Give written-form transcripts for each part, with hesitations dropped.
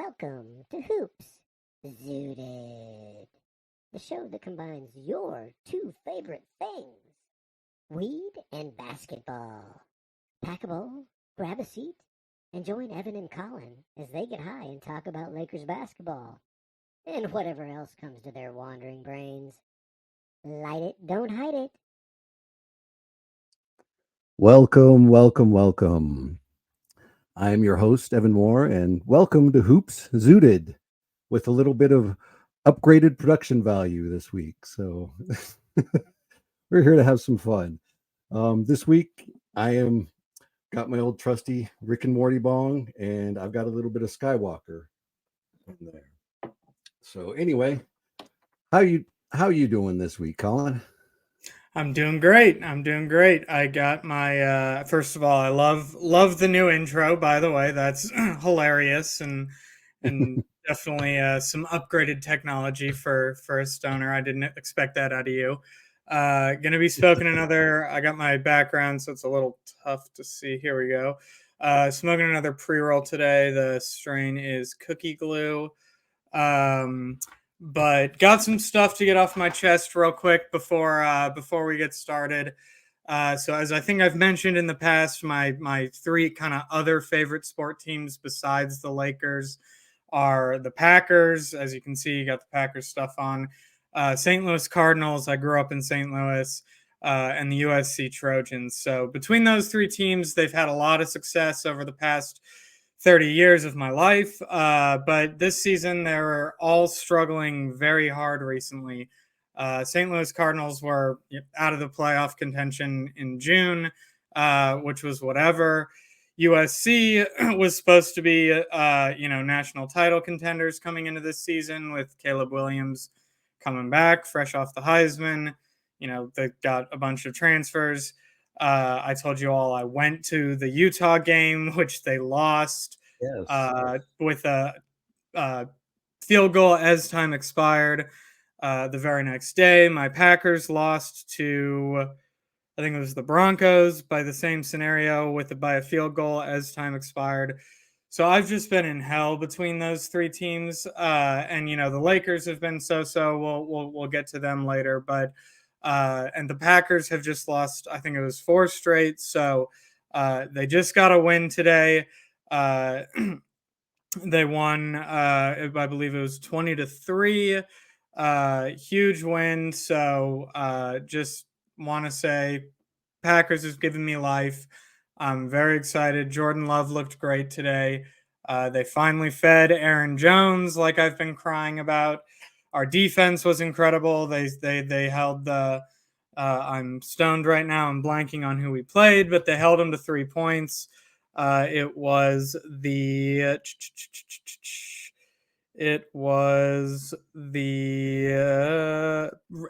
Welcome to Hoops Zooted, the show that combines your two favorite things, weed and basketball. Pack a bowl, grab a seat, and join Evan and Colin as they get high and talk about Lakers basketball and whatever else comes to their wandering brains. Light it, don't hide it. Welcome. I am your host, Evan Moore, and welcome to Hoops Zooted with a little bit of upgraded production value this week. So we're here to have some fun. This week, I am got my old trusty Rick and Morty bong, and I've got a little bit of Skywalker in there. So anyway, how you doing this week, Colin? I'm doing great. I got my first of all, I love the new intro, by the way. That's hilarious and definitely some upgraded technology for a stoner. I didn't expect that out of you. Gonna be smoking another. I got my background, so it's a little tough to see. Here we go. Smoking another pre-roll today. The strain is Cookie Glue. But got some stuff to get off my chest real quick before we get started. So as I think I've mentioned in the past, my three kind of other favorite sport teams besides the Lakers are the Packers. As you can see, you got the Packers stuff on. St. Louis Cardinals. I grew up in St. Louis. And the USC Trojans. So between those three teams, they've had a lot of success over the past 30 years of my life. But this season, they're all struggling very hard recently. St. Louis Cardinals were out of the playoff contention in June, which was whatever. USC was supposed to be, national title contenders coming into this season with Caleb Williams coming back, fresh off the Heisman. They got a bunch of transfers. I told you all I went to the Utah game, which they lost with a field goal as time expired. The very next day, my Packers lost to, I think it was the Broncos by the same scenario by a field goal as time expired. So I've just been in hell between those three teams, and the Lakers have been so. We'll get to them later, but. And the Packers have just lost, I think it was 4 straight. So they just got a win today. They won, I believe it was 20-3. Huge win. So just want to say Packers has given me life. I'm very excited. Jordan Love looked great today. They finally fed Aaron Jones like I've been crying about. Our defense was incredible. They held the. I'm stoned right now. I'm blanking on who we played, but they held them to 3 points. It was the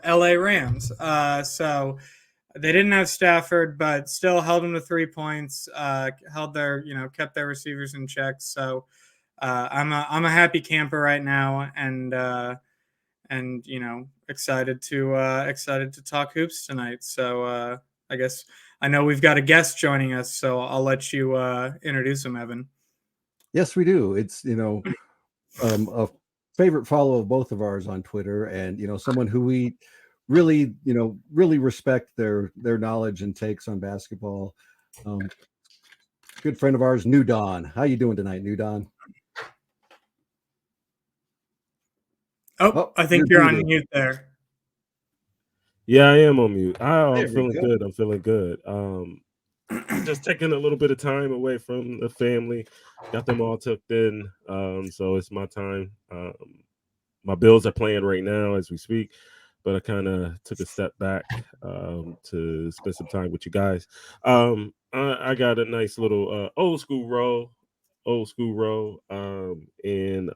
LA Rams. So they didn't have Stafford, but still held them to 3 points. Held their, kept their receivers in check. So I'm a happy camper right now, and excited to talk hoops tonight. So I guess I know we've got a guest joining us, so I'll let you introduce him, Evan. Yes, we do. It's a favorite follow of both of ours on Twitter, and someone who we really respect their knowledge and takes on basketball. Good friend of ours, New Dawn. How you doing tonight, New Dawn? I think you're on mute there. Yeah, I am on mute. I'm feeling good. I'm feeling good. Just taking a little bit of time away from the family. Got them all tucked in. So it's my time. My Bills are playing right now as we speak, but I kind of took a step back to spend some time with you guys. I got a nice little old school roll, and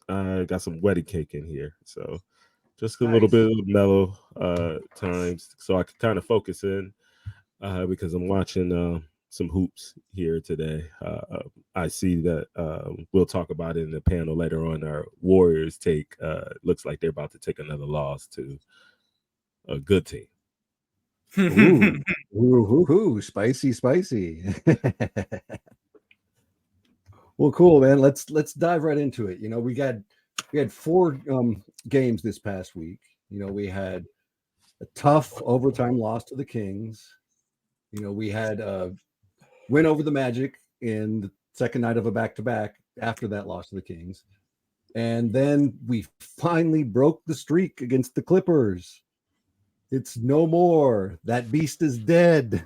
I got some wedding cake in here. So just a little bit of mellow times, so I can kind of focus in because I'm watching some hoops here today. I see that we'll talk about it in the panel later on. Our Warriors looks like they're about to take another loss to a good team. Ooh, spicy. Well, cool, man. Let's dive right into it. We had 4 games this past week. We had a tough overtime loss to the Kings. We had a win over the Magic in the second night of a back-to-back after that loss to the Kings. And then we finally broke the streak against the Clippers. It's no more. That beast is dead.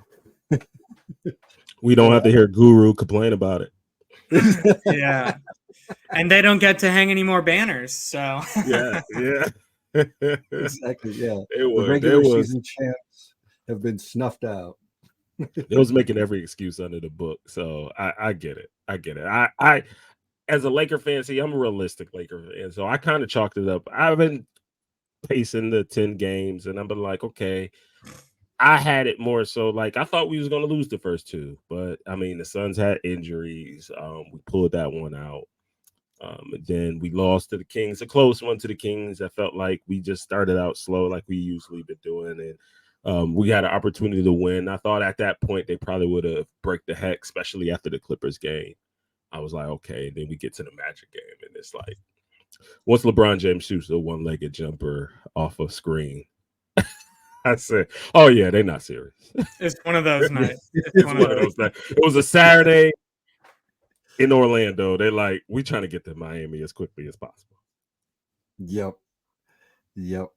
We don't have to hear Guru complain about it. Yeah. And they don't get to hang any more banners. So yeah. Exactly. Yeah. The regular season champs have been snuffed out. It was making every excuse under the book. So I get it. I as a Laker fan, see, I'm a realistic Laker fan. So I kind of chalked it up. I've been pacing the 10 games and I've been like, okay, I had it more so like I thought we was going to lose the first 2, but I mean the Suns had injuries. We pulled that one out. And then we lost to the Kings, a close one to the Kings. I felt like we just started out slow like we usually been doing, and we had an opportunity to win. I thought at that point they probably would have break the heck, especially after the Clippers game. I was like, okay. And then we get to the Magic game, and it's like once LeBron James shoots a one-legged jumper off a screen, I said, "Oh yeah, they're not serious." It's one of those nights. It's one of those nights. It was a Saturday in Orlando. They're like, "We trying to get to Miami as quickly as possible." Yep. And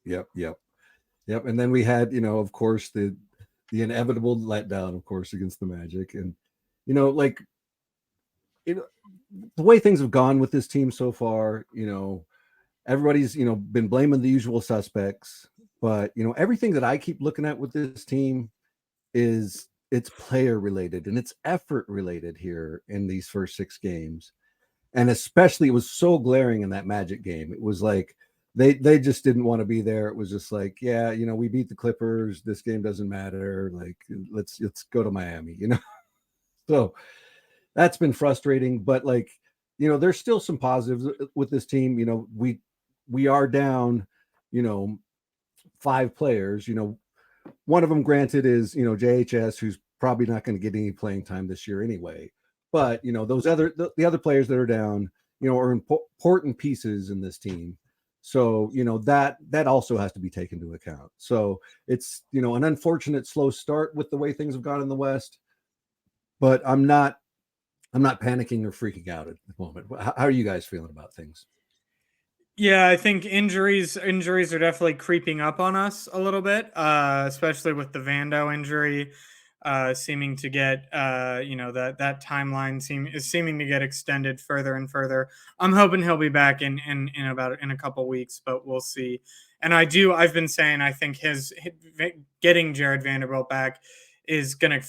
then we had, of course, the inevitable letdown, of course, against the Magic, and the way things have gone with this team so far, everybody's, been blaming the usual suspects, but, everything that I keep looking at with this team is it's player related and it's effort related here in these first 6 games. And especially it was so glaring in that Magic game. It was like they just didn't want to be there. It was just like, yeah, we beat the Clippers. This game doesn't matter. Like, let's go to Miami, So that's been frustrating, but there's still some positives with this team. We are down, 5 players. One of them, granted, is JHS, who's probably not going to get any playing time this year anyway. But those the other players that are down, are important pieces in this team. So that also has to be taken into account. So it's an unfortunate slow start with the way things have gone in the West, but I'm not panicking or freaking out at the moment. How are you guys feeling about things? Yeah, I think injuries are definitely creeping up on us a little bit, especially with the Vando injury seeming to get that timeline is seeming to get extended further and further. I'm hoping he'll be back in a couple weeks, but we'll see. And I've been saying I think getting Jared Vanderbilt back is going to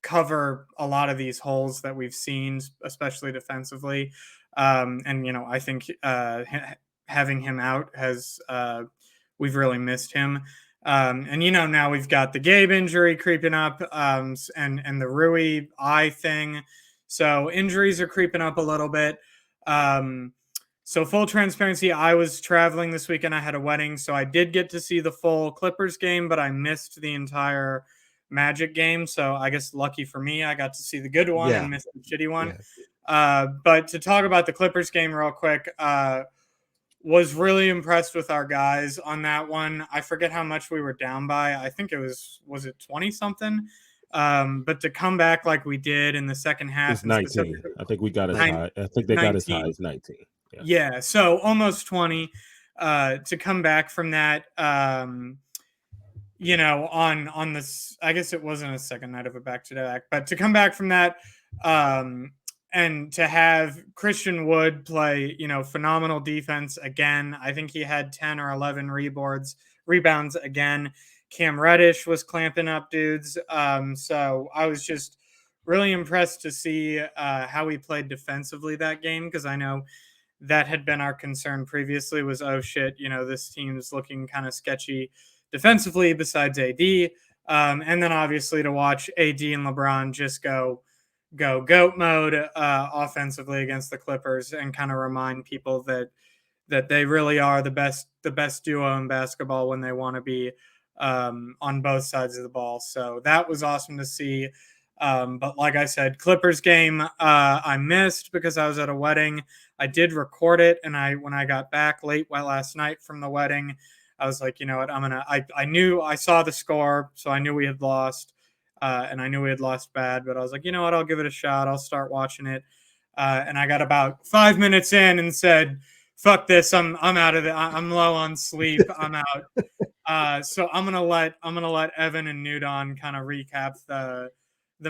cover a lot of these holes that we've seen, especially defensively. I think having him out has we've really missed him. Now we've got the Gabe injury creeping up, and the Rui eye thing. So injuries are creeping up a little bit. So full transparency, I was traveling this weekend. I had a wedding, so I did get to see the full Clippers game, but I missed the entire Magic game. So I guess lucky for me, I got to see the good one and missed the shitty one. Yeah. But to talk about the Clippers game real quick, was really impressed with our guys on that one. I forget how much we were down by. I think it was it 20 something? But to come back like we did in the second half. It's 19. I think we got as high. I think they 19. Got as high as 19. Yeah, so almost 20 to come back from that. On this, I guess it wasn't a second night of a back-to-back, but to come back from that, and to have Christian Wood play, phenomenal defense again. I think he had 10 or 11 rebounds again. Cam Reddish was clamping up dudes. So I was just really impressed to see how he played defensively that game, because I know that had been our concern previously was, oh shit, this team's looking kind of sketchy defensively besides AD. And then obviously to watch AD and LeBron just go GOAT mode offensively against the Clippers and kind of remind people that they really are the best duo in basketball when they want to be on both sides of the ball. So that was awesome to see. But like I said, Clippers game I missed because I was at a wedding. I did record it, and when I got back late last night from the wedding, I was like, you know what, I knew I saw the score, so I knew we had lost, and I knew we had lost bad. But I was like, you know what, I'll give it a shot. I'll start watching it, and I got about 5 minutes in and said, fuck this, I'm out of it. I'm low on sleep. I'm out. So I'm gonna let Evan and Nudon kind of recap the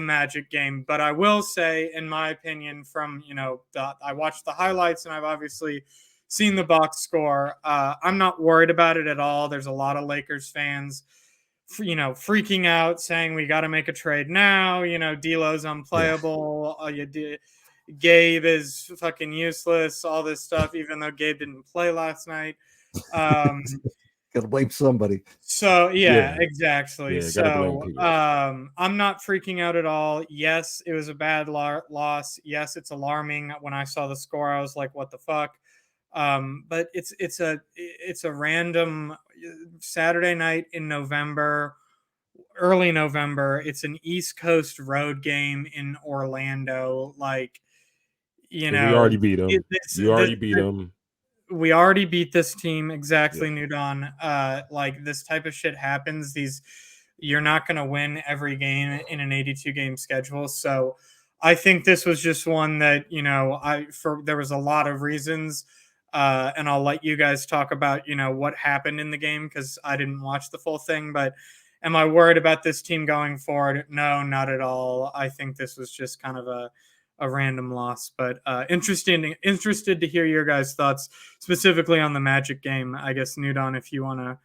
Magic game. But I will say, in my opinion, from I watched the highlights and I've obviously seen the box score. I'm not worried about it at all. There's a lot of Lakers fans, freaking out, saying we got to make a trade now. D'Lo's unplayable. Gabe is fucking useless. All this stuff, even though Gabe didn't play last night. Gotta blame somebody. So yeah. Exactly. Yeah, so I'm not freaking out at all. Yes, it was a bad loss. Yes, it's alarming. When I saw the score, I was like, what the fuck? But it's a random Saturday night in November, early November. It's an East Coast road game in Orlando. Like, we already beat them. You already beat them. We already beat this team. Exactly, yeah. Nudon. Like, this type of shit happens. You're not going to win every game in an 82 game schedule. So I think this was just one that, there was a lot of reasons. And I'll let you guys talk about, what happened in the game, because I didn't watch the full thing. But am I worried about this team going forward? No, not at all. I think this was just kind of a random loss, but interested to hear your guys' thoughts specifically on the Magic game. I guess, Nudon, if you want to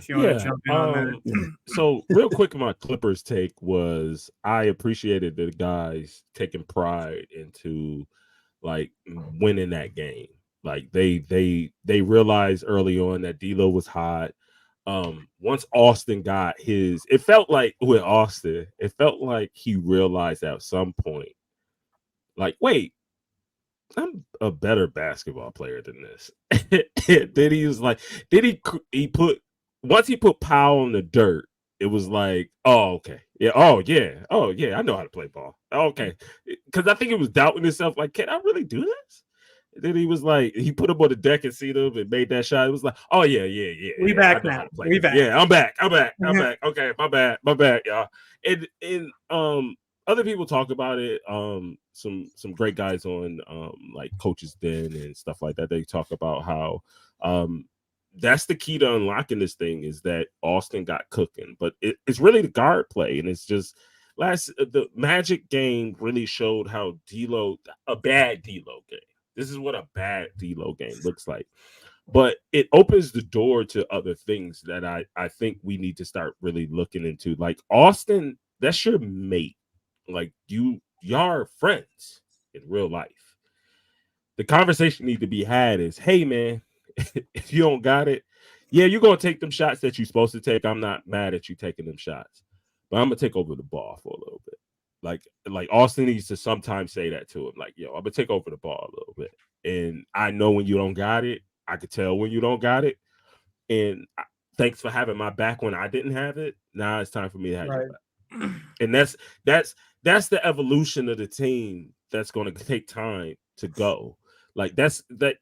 jump in on that. So real quick, my Clippers take was, I appreciated the guys taking pride into like winning that game. Like they realized early on that D'Lo was hot. Once Austin got it felt like with Austin, it felt like he realized at some point, like, wait, I'm a better basketball player than this. Then he was like, once he put Powell in the dirt, it was like, oh, okay. Yeah. Oh, yeah. I know how to play ball. Okay. Because I think he was doubting himself, like, can I really do this? And then he was like, he put him on the deck and seen him and made that shot. It was like, oh, yeah. We back now. We back. Yeah, I'm back. Okay, my bad, y'all. And other people talk about it. Some great guys on like Coach's Den and stuff like that. They talk about how that's the key to unlocking this thing, is that Austin got cooking, but it's really the guard play, and it's just the Magic game really showed how a bad D'Lo game. This is what a bad D'Lo game looks like. But it opens the door to other things that I think we need to start really looking into. Like Austin, that's your mate. Like y'all are friends in real life. The conversation need to be had is, hey man, if you don't got it, yeah, you're gonna take them shots that you're supposed to take. I'm not mad at you taking them shots, but I'm gonna take over the ball for a little bit. Like Austin needs to sometimes say that to him. Like, yo, I'm gonna take over the ball a little bit. And I know when you don't got it. I could tell when you don't got it. And thanks for having my back when I didn't have it. Now it's time for me to have your back. And that's the evolution of the team that's going to take time to go. Like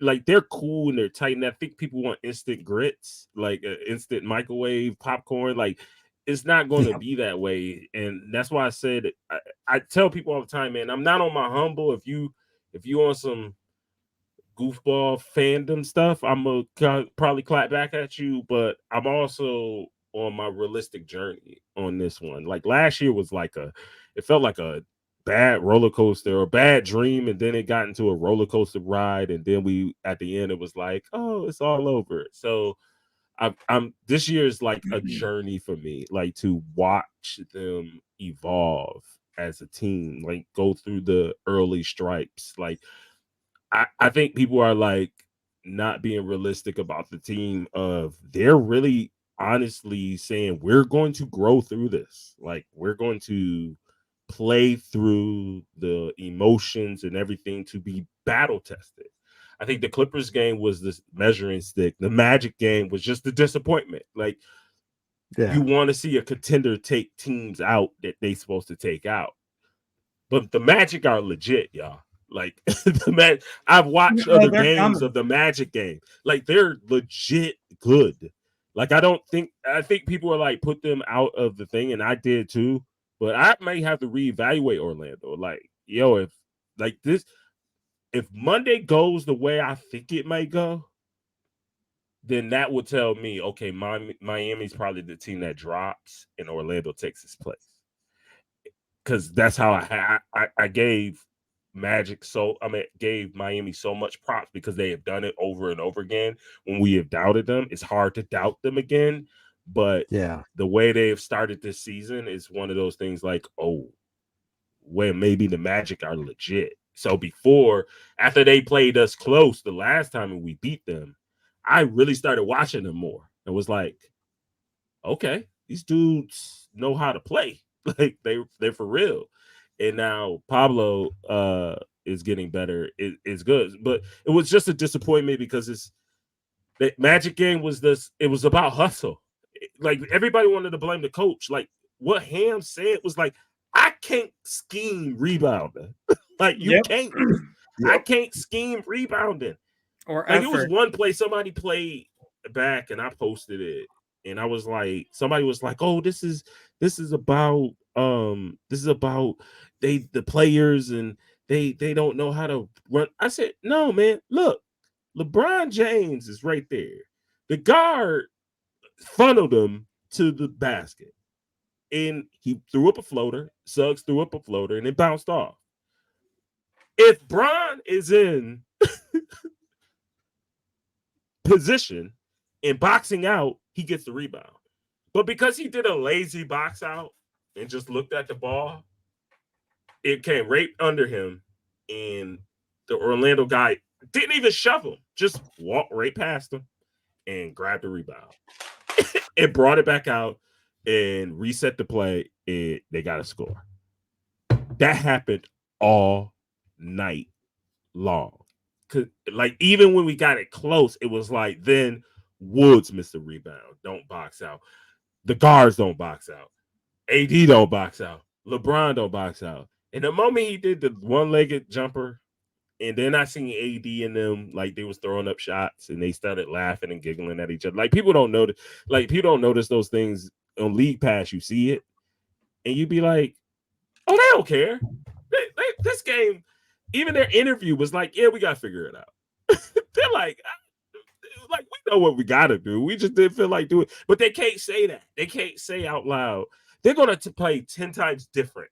like they're cool and they're tight. And I think people want instant grits, like instant microwave popcorn. Like, it's not going to be that way. And that's why I said, I tell people all the time, man, I'm not on my humble. If you on some goofball fandom stuff, I'm gonna probably clap back at you, but I'm also on my realistic journey on this one. Like last year was it felt like a bad roller coaster or a bad dream, and then it got into a roller coaster ride, and then at the end it was like, oh, it's all over. So I'm this year is like a journey for me, like to watch them evolve as a team, like go through the early stripes. Like I think people are like not being realistic about the team. They're really honestly saying, we're going to grow through this. Like, we're going to play through the emotions and everything to be battle tested. I think the Clippers game was this measuring stick. The Magic game was just the disappointment. Like, you want to see a contender take teams out that they're supposed to take out. but the Magic are legit, y'all. Like I've watched other games of the Magic game. Like they're legit good. Like I think people are like put them out of the thing, and I did too. But I may have to reevaluate Orlando. Like, yo, if Monday goes the way I think it may go, then that would tell me, okay, Miami's probably the team that drops and Orlando takes its place. Because that's how I gave gave Miami so much props because they have done it over and over again. When we have doubted them, it's hard to doubt them again. But yeah, the way they have started this season is one of those things like, oh, where maybe the Magic are legit. So after they played us close the last time and we beat them, I really started watching them more. It was like, okay, these dudes know how to play. Like they're for real. And now Pablo is getting better. It's good. But it was just a disappointment because the Magic game was it was about hustle. Like everybody wanted to blame the coach. Like what Ham said was like, I can't scheme rebounding. Like you can't. I can't scheme rebounding. Or like effort. It was one play somebody played back and I posted it. And I was like, somebody was like, oh, this is about the players and they don't know how to run. I said, no, man, look, LeBron James is right there. The guard funneled him to the basket. And he threw up a floater. Suggs threw up a floater and it bounced off. If Bron is in position and boxing out, he gets the rebound. But because he did a lazy box out and just looked at the ball, it came right under him. And the Orlando guy didn't even shove him, just walked right past him and grabbed the rebound. It brought it back out and reset the play. They got a score. That happened all night long. Like even when we got it close, it was like then Woods missed the rebound. Don't box out. The guards don't box out. AD don't box out. LeBron don't box out. And the moment he did the one-legged jumper, and then I seen AD and them like they was throwing up shots and they started laughing and giggling at each other. Like people don't notice, those things on League Pass. You see it, and you be like, "Oh, they don't care." This game, even their interview was like, "Yeah, we gotta figure it out." They're like, we know what we gotta do. We just didn't feel like doing it, but they can't say that. They can't say out loud. They're gonna play 10 times different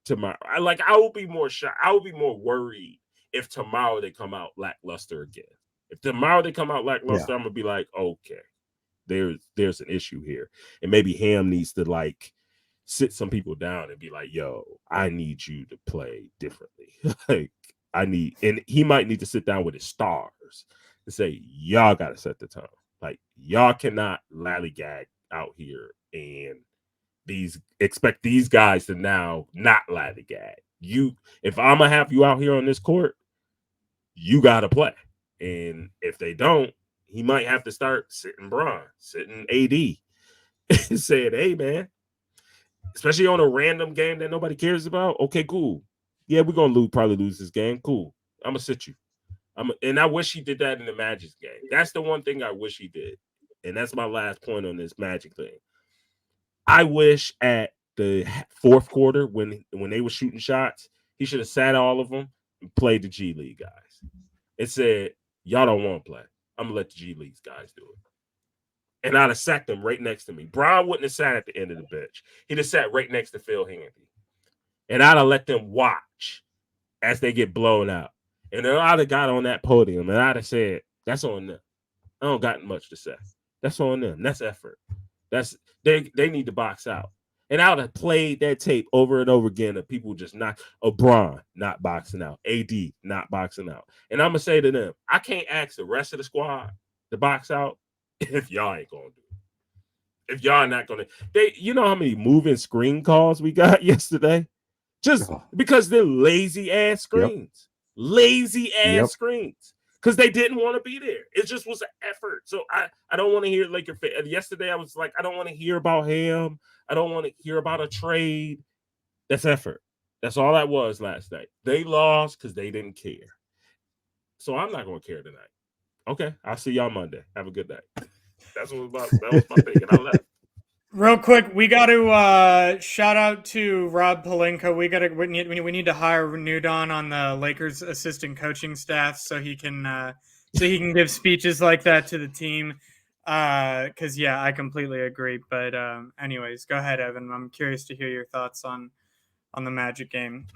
tomorrow. I will be more shocked. I will be more worried if tomorrow they come out lackluster again. If tomorrow they come out lackluster, I'm gonna be like, okay, there's an issue here, and maybe Ham needs to like sit some people down and be like, yo, I need you to play differently. Like and he might need to sit down with his stars and say, y'all got to set the tone. Like y'all cannot lollygag out here and expect these guys to now not lollygag. If I'm gonna have you out here on this court, you gotta play. And if they don't, he might have to start sitting Bron, sitting AD, and saying, hey man, especially on a random game that nobody cares about. Okay, cool. Yeah, we're gonna probably lose this game. Cool. I'm gonna sit you. And I wish he did that in the Magic game. That's the one thing I wish he did. And that's my last point on this Magic thing. I wish at the fourth quarter when they were shooting shots, he should have sat all of them and played the G League guys. It said, y'all don't want to play. I'm gonna let the G League guys do it. And I'd have sat them right next to me. Bron wouldn't have sat at the end of the bench. He'd have sat right next to Phil Handy. And I'd have let them watch as they get blown out. And then I'd have got on that podium and I'd have said, that's on them. I don't got much to say. That's on them. That's effort. They need to box out. And I would have played that tape over and over again of people just Bron not boxing out, AD not boxing out. And I'm going to say to them, I can't ask the rest of the squad to box out if y'all ain't going to do it. If y'all not going to. You know how many moving screen calls we got yesterday? Just because they're lazy-ass screens. Yep. Lazy-ass screens. Because they didn't want to be there. It just was an effort. So I don't want to hear Laker fans. Yesterday I was like, I don't want to hear about Ham. I don't want to hear about a trade. That's effort. That's all that was last night. They lost because they didn't care. So I'm not going to care tonight. Okay, I'll see y'all Monday. Have a good night. That was my thing, and I left. Real quick, we got to shout out to Rob Pelinka. We need to hire Nudon on the Lakers assistant coaching staff so he can give speeches like that to the team. Because I completely agree. But anyways, go ahead, Evan. I'm curious to hear your thoughts on the Magic game.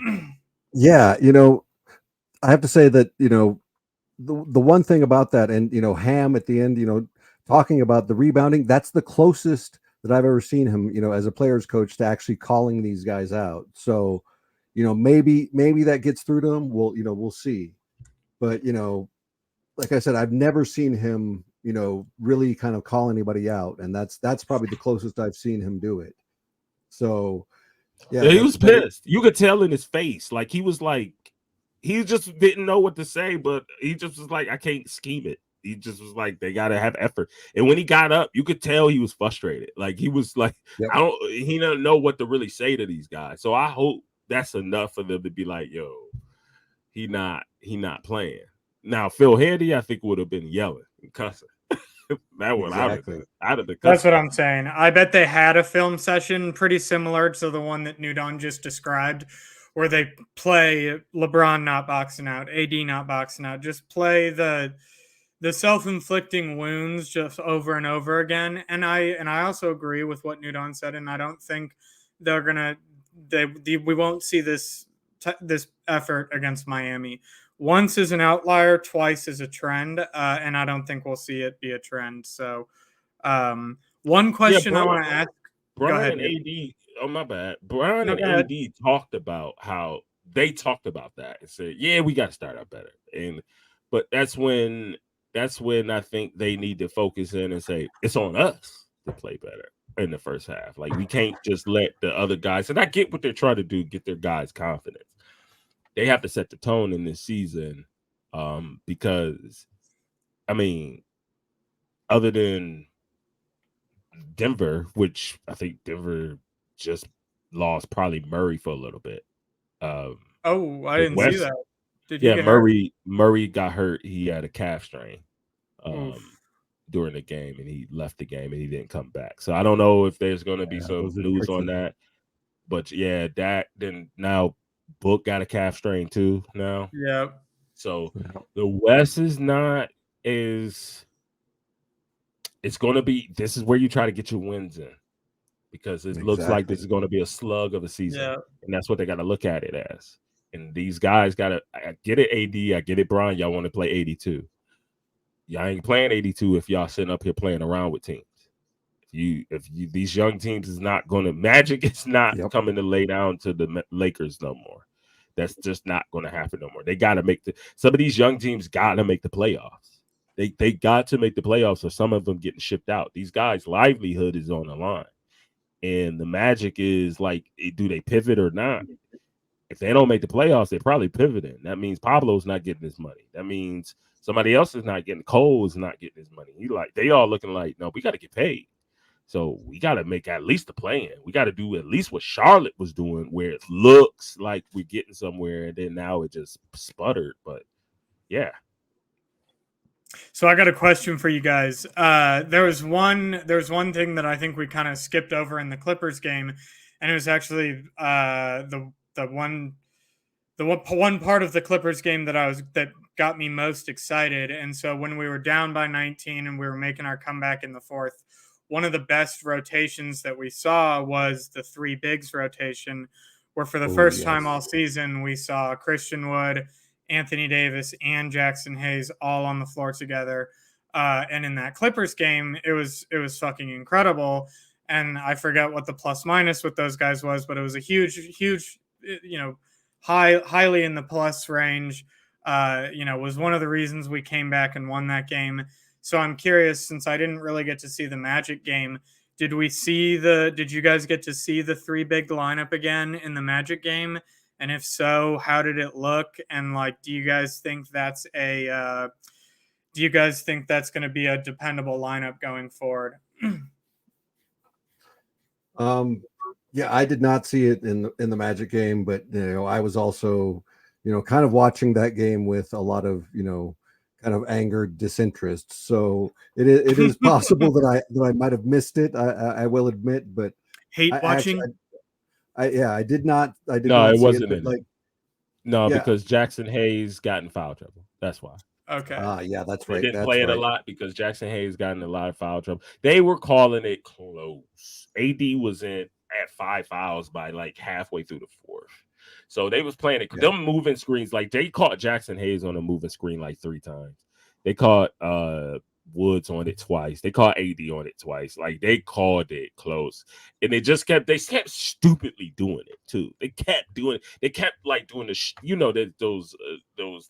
Yeah, I have to say that the one thing about that, and Ham at the end, talking about the rebounding, that's the closest that I've ever seen him, as a player's coach, to actually calling these guys out. So, maybe that gets through to him. We'll see. But like I said, I've never seen him, really kind of call anybody out, and that's probably the closest I've seen him do it. So, yeah, he was pissed. You could tell in his face, like he just didn't know what to say, but he just was like, I can't scheme it. He just was like, they gotta have effort. And when he got up, you could tell he was frustrated. Like he was like, yep. He doesn't know what to really say to these guys. So I hope that's enough for them to be like, yo, he not playing. Now Phil Handy, I think, would have been yelling and cussing. That would exactly. out of the cussing. That's what I'm saying. I bet they had a film session pretty similar to the one that Nudon just described, where they play LeBron not boxing out, AD not boxing out, just play the self-inflicting wounds just over and over again. And I also agree with what Nudon said, and I don't think we won't see this effort against Miami. Once is an outlier, twice is a trend, and I don't think we'll see it be a trend. So, one question I want to ask. Brian and AD. Oh, my bad. Brian and AD talked about how they talked about that and said, "Yeah, we got to start out better." But that's when I think they need to focus in and say it's on us to play better in the first half. Like we can't just let the other guys. And I get what they're trying to do, get their guys confidence. They have to set the tone in this season, because, I mean, other than Denver, which I think Denver just lost probably Murray for a little bit. I didn't see that. Did he get hurt? Murray got hurt. He had a calf strain during the game, and he left the game, and he didn't come back. So I don't know if there's going to be some news on that. But, yeah, then now Book got a calf strain too now. Yeah. So the West is not as – it's going to be – this is where you try to get your wins in, because it looks like this is going to be a slug of a season. Yeah. And that's what they got to look at it as. And these guys got to – I get it, AD. I get it, Brian. Y'all want to play 82. Y'all ain't playing 82 if y'all sitting up here playing around with teams. If these young teams is not going to – Magic is not coming to lay down to the Lakers no more. That's just not going to happen no more. They got to make some of these young teams got to make the playoffs. They got to make the playoffs, or some of them getting shipped out. These guys' livelihood is on the line. And the Magic is like, do they pivot or not? If they don't make the playoffs, they're probably pivoting. That means Pablo's not getting his money. That means somebody else is not getting – Cole is not getting his money. They all looking like, no, we got to get paid. So we got to make at least the play-in. We got to do at least what Charlotte was doing, where it looks like we're getting somewhere, and then now it just sputtered. But, yeah. So I got a question for you guys. There was one thing that I think we kind of skipped over in the Clippers game, and it was actually the one part of the Clippers game that got me most excited. And so when we were down by 19 and we were making our comeback in the fourth, one of the best rotations that we saw was the three bigs rotation, where for the first time all season, we saw Christian Wood, Anthony Davis, and Jackson Hayes all on the floor together. And in that Clippers game, it was fucking incredible. And I forget what the plus minus with those guys was, but it was a huge, highly in the plus range. Was one of the reasons we came back and won that game. So I'm curious, since I didn't really get to see the Magic game, did you guys get to see the three big lineup again in the Magic game? And if so, how did it look? And do you guys think that's going to be a dependable lineup going forward? Yeah, I did not see it in the Magic game, but I was also, kind of watching that game with a lot of, kind of angered disinterest. So it is possible that I might have missed it. I will admit, but Hate I actually, watching. I did not No, it see it, wasn't but in it. like, No, yeah, because Jackson Hayes got in foul trouble. That's why. Okay. yeah, that's They right, didn't that's play it a right. lot because Jackson Hayes got in a lot of foul trouble. They were calling it close. AD was in at 5 fouls by like halfway through the fourth. So they was playing it. Yeah. Them moving screens, like they caught Jackson Hayes on a moving screen like 3 times. They caught Woods on it twice. They caught AD on it twice. Like they called it close, and they kept stupidly doing it too. They kept doing it. They kept like doing those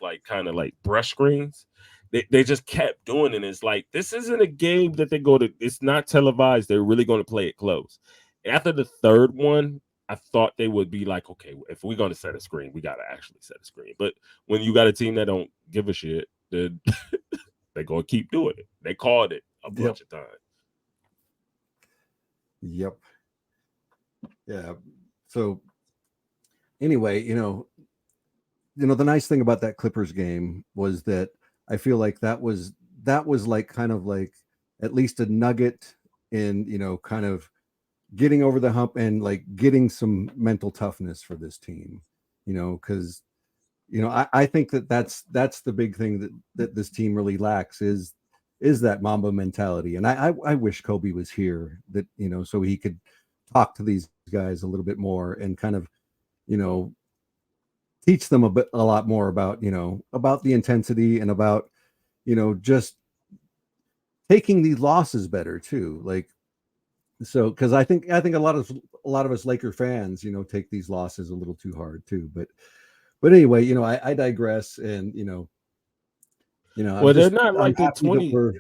like kind of like brush screens. They just kept doing it. It's like this isn't a game that they go to. It's not televised. They're really going to play it close. And after the third one, I thought they would be like, okay, if we're going to set a screen, we got to actually set a screen. But when you got a team that don't give a shit, then they're going to keep doing it. They called it a bunch of times. Yep. Yeah. So anyway, the nice thing about that Clippers game was that I feel like that was like kind of like at least a nugget in, kind of getting over the hump and like getting some mental toughness for this team, because I think that's the big thing that this team really lacks is that Mamba mentality. And I wish Kobe was here, that so he could talk to these guys a little bit more and kind of teach them a lot more about about the intensity and about just taking these losses better too. Like, so because I think a lot of us Laker fans take these losses a little too hard too. But anyway, I digress. And well, they're not I'm like the happy that 20. we're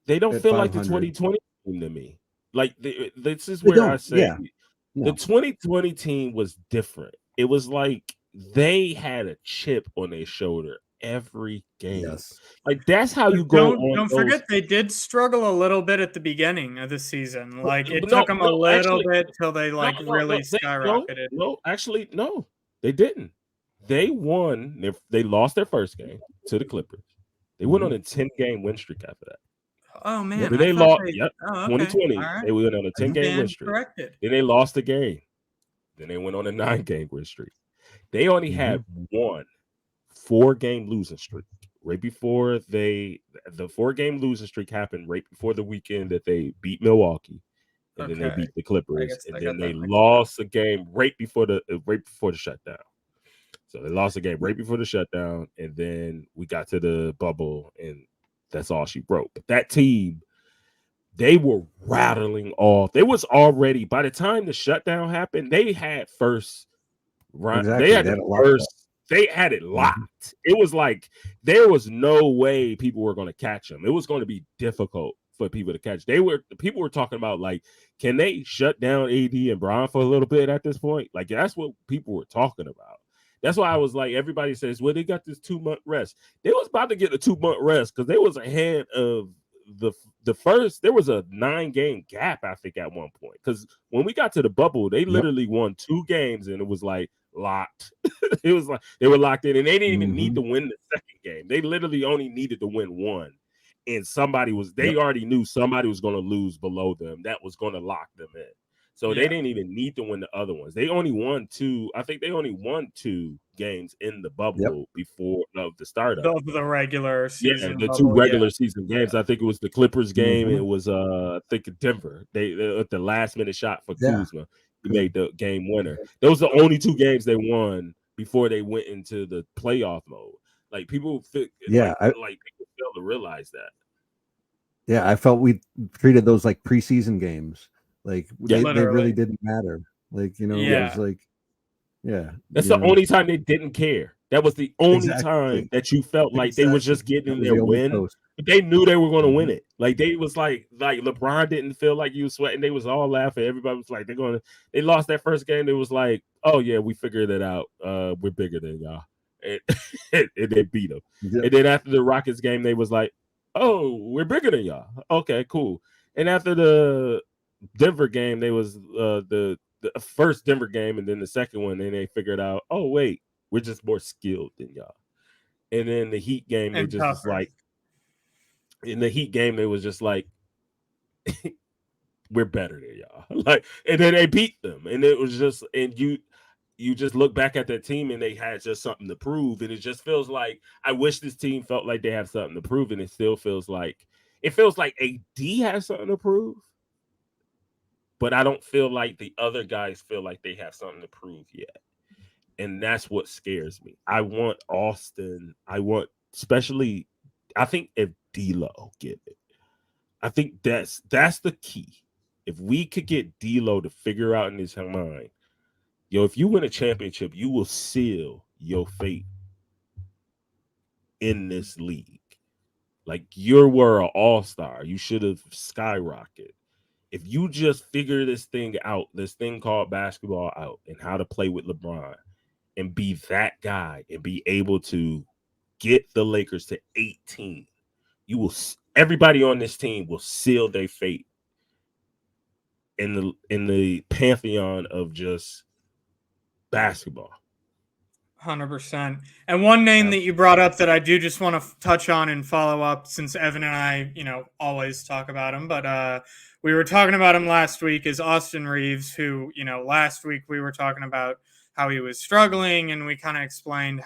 They don't at feel like the 500. 2020 team to me. Like this is They where I don't. say Yeah. the No. 2020 team was different. It was like they had a chip on their shoulder every game. Yes. Like that's how you go on. Don't forget they did struggle a little bit at the beginning of the season. Like it No, took them a no, little actually, bit till they like really skyrocketed. Actually, no, they didn't. They won. They lost their first game to the Clippers. They went on a 10-game win streak after that. Oh man, Then I they thought lost. they. Yep, Oh, okay. 2020. All right. They went on a 10-game win Stand streak. corrected. Then they lost a game. Then they went on a 9-game win streak. They only had one 4-game losing streak right before the 4-game losing streak happened right before the weekend that they beat Milwaukee, and then they beat the Clippers, and then they lost a game right before the shutdown. So they lost a game right before the shutdown, and then we got to the bubble, and that's all she wrote. But that team, they were rattling off. They was already, by the time the shutdown happened, they had first round. Exactly. They had the first. They had it locked. It was like there was no way people were going to catch them. It was going to be difficult for people to catch. People were talking about like, can they shut down AD and Bron for a little bit at this point? Like that's what people were talking about. That's why I was like, everybody says, well, they got this 2-month rest. They was about to get a 2-month rest because they was ahead of the first. There was a 9-game gap, I think, at one point. Because when we got to the bubble, they literally won 2 games, and it was like locked. It was like they were locked in, and they didn't even need to win the second game. They literally only needed to win one. And they already knew somebody was going to lose below them. That was going to lock them in. So they didn't even need to win the other ones. They only won 2. I think they only won 2 games in the bubble before of the startup. Of the regular season. Yeah, the bubble, 2 regular season games. I think it was the Clippers game. It was I think Denver. They at the last minute shot for Kuzma. He made the game winner. Those are the only 2 games they won before they went into the playoff mode. Like people people fail to realize that. Yeah, I felt we treated those like preseason games. Like they really didn't matter. Like, it was like, that's the only time they didn't care. That was the only time that you felt like they was just getting their win. But they knew they were going to win it. Like they was like LeBron didn't feel like you was sweating. They was all laughing. Everybody was like, they lost that first game. It was like, oh yeah, we figured it out. We're bigger than y'all. And they beat them. And then after the Rockets game, they was like, oh, we're bigger than y'all. Okay, cool. And after the Denver game, they was the the first Denver game and then the second one, then they figured out, oh wait, we're just more skilled than y'all. And then the Heat game, they just was like, in the Heat game, it was just like, we're better than y'all. Like, and then they beat them, and it was just, and you just look back at that team and they had just something to prove. And it just feels like, I wish this team felt like they have something to prove. And it still feels like AD has something to prove. But I don't feel like the other guys feel like they have something to prove yet. And that's what scares me. I want Austin. Especially, I think if D'Lo get it, I think that's the key. If we could get D'Lo to figure out in his mind, if you win a championship, you will seal your fate in this league. Like, you were an all-star. You should have skyrocketed. If you just figure this thing out, this thing called basketball out, and how to play with LeBron, and be that guy, and be able to get the Lakers to 18, everybody on this team will seal their fate in the pantheon of just basketball. 100%. And one name that you brought up that I do just want to touch on and follow up, since Evan and I, always talk about him, but we were talking about him last week, is Austin Reeves, who, last week we were talking about how he was struggling, and we kind of explained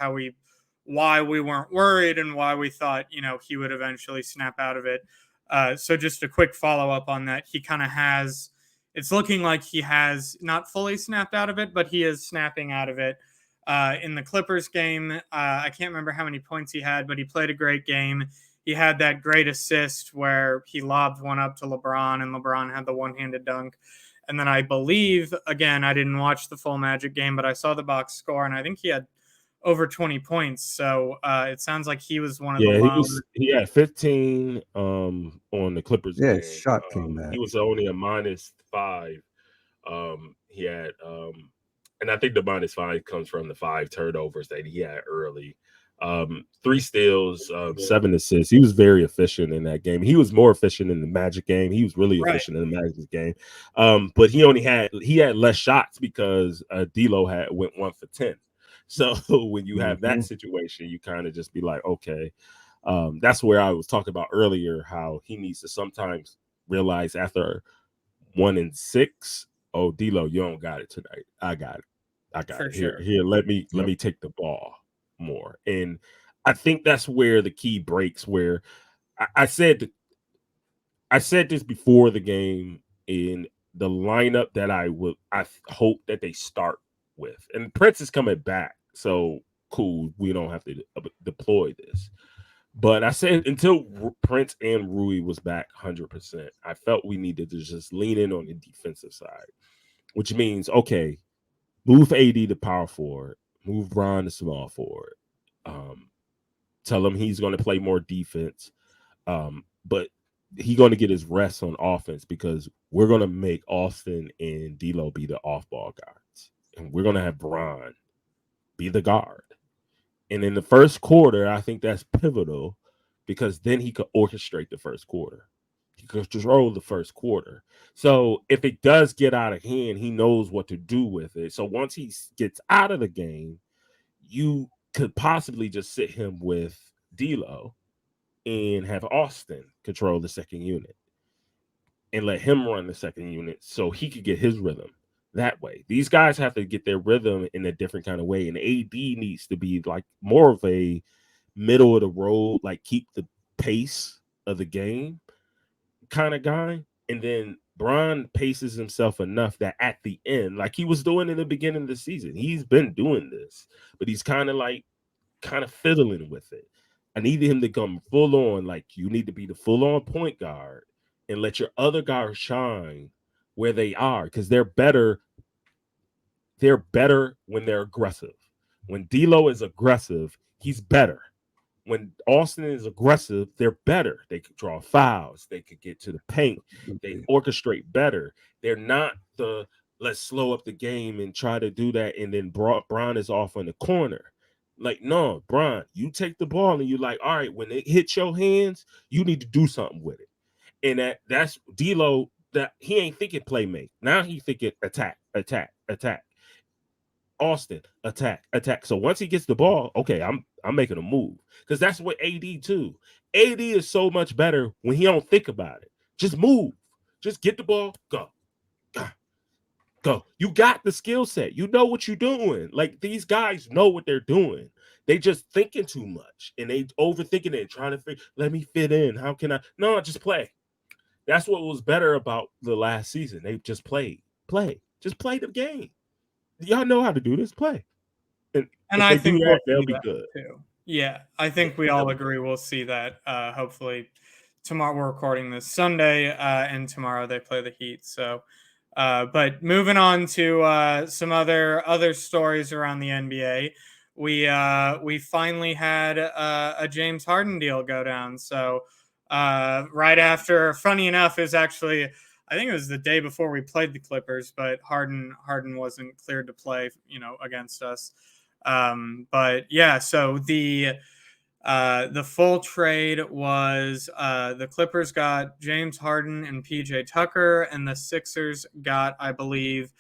why we weren't worried and why we thought, he would eventually snap out of it. So just a quick follow up on that. He kind of it's looking like he has not fully snapped out of it, but he is snapping out of it. In the Clippers game, I can't remember how many points he had, but he played a great game. He had that great assist where he lobbed one up to LeBron, and LeBron had the one-handed dunk. And then I believe, again, I didn't watch the full Magic game, but I saw the box score, and I think he had over 20 points. So it sounds like he was one of the he had 15 on the Clippers game. Yeah, shot came back. He was only a -5. He had and I think the -5 comes from the 5 turnovers that he had early. 3 steals, 7 assists. He was very efficient in that game. He was more efficient in the Magic game. He was really efficient in the Magic game. But he had less shots because D'Lo went 1 for 10. So when you have that situation, you kind of just be like, okay. That's where I was talking about earlier, how he needs to sometimes realize after 1 and 6, oh, D'Lo, you don't got it tonight. I got it. Sure. Here, let me take the ball more. And I think that's where the key breaks, where I said this before the game, in the lineup that I hope that they start with. And Prince is coming back, so cool, we don't have to deploy this. But I said until Prince and Rui was back 100%, I felt we needed to just lean in on the defensive side, which means, okay, move AD to power forward, move Bron to small forward. Tell him he's going to play more defense, but he's going to get his rest on offense, because we're going to make Austin and D'Lo be the off-ball guards, and we're going to have Bron be the guard. And in the first quarter, I think that's pivotal, because then he could orchestrate the first quarter. He could control the first quarter. So if it does get out of hand, he knows what to do with it. So once he gets out of the game, you could possibly just sit him with D'Lo and have Austin control the second unit and let him run the second unit so he could get his rhythm that way. These guys have to get their rhythm in a different kind of way, and AD needs to be like more of a middle of the road, like keep the pace of the game kind of guy. And then Bron paces himself enough that at the end, like he was doing in the beginning of the season, he's been doing this, but he's kind of fiddling with it. I needed him to come full on, like you need to be the full on point guard and let your other guys shine where they are, because they're better when they're aggressive. When D'Lo is aggressive, he's better. When Austin is aggressive, they're better. They could draw fouls. They could get to the paint. They orchestrate better. They're not the let's slow up the game and try to do that, and then Bron is off on the corner. Like, no, Bron, you take the ball and you're like, all right, when it hits your hands, you need to do something with it. And that's D'Lo. that he ain't thinking playmate. Now he thinking attack. Austin, attack. So once he gets the ball, okay, I'm making a move, because that's what AD too. AD is so much better when he don't think about it. Just move, just get the ball, go. You got the skill set. You know what you're doing. Like, these guys know what they're doing. They just thinking too much, and they overthinking it, trying to figure, let me fit in. How can I? No, just play. That's what was better about the last season. They just play, just play the game. Y'all know how to do this. Play, and if I they think do that, they'll be good too. Yeah, I think we all agree we'll see that. Hopefully, tomorrow we're recording this Sunday, and tomorrow they play the Heat. So, but moving on to some other stories around the NBA, we finally had a James Harden deal go down. So, right after, funny enough, is actually, I think it was the day before we played the Clippers, but Harden wasn't cleared to play, against us. But yeah, so the full trade was the Clippers got James Harden and PJ Tucker, and the Sixers got, I believe,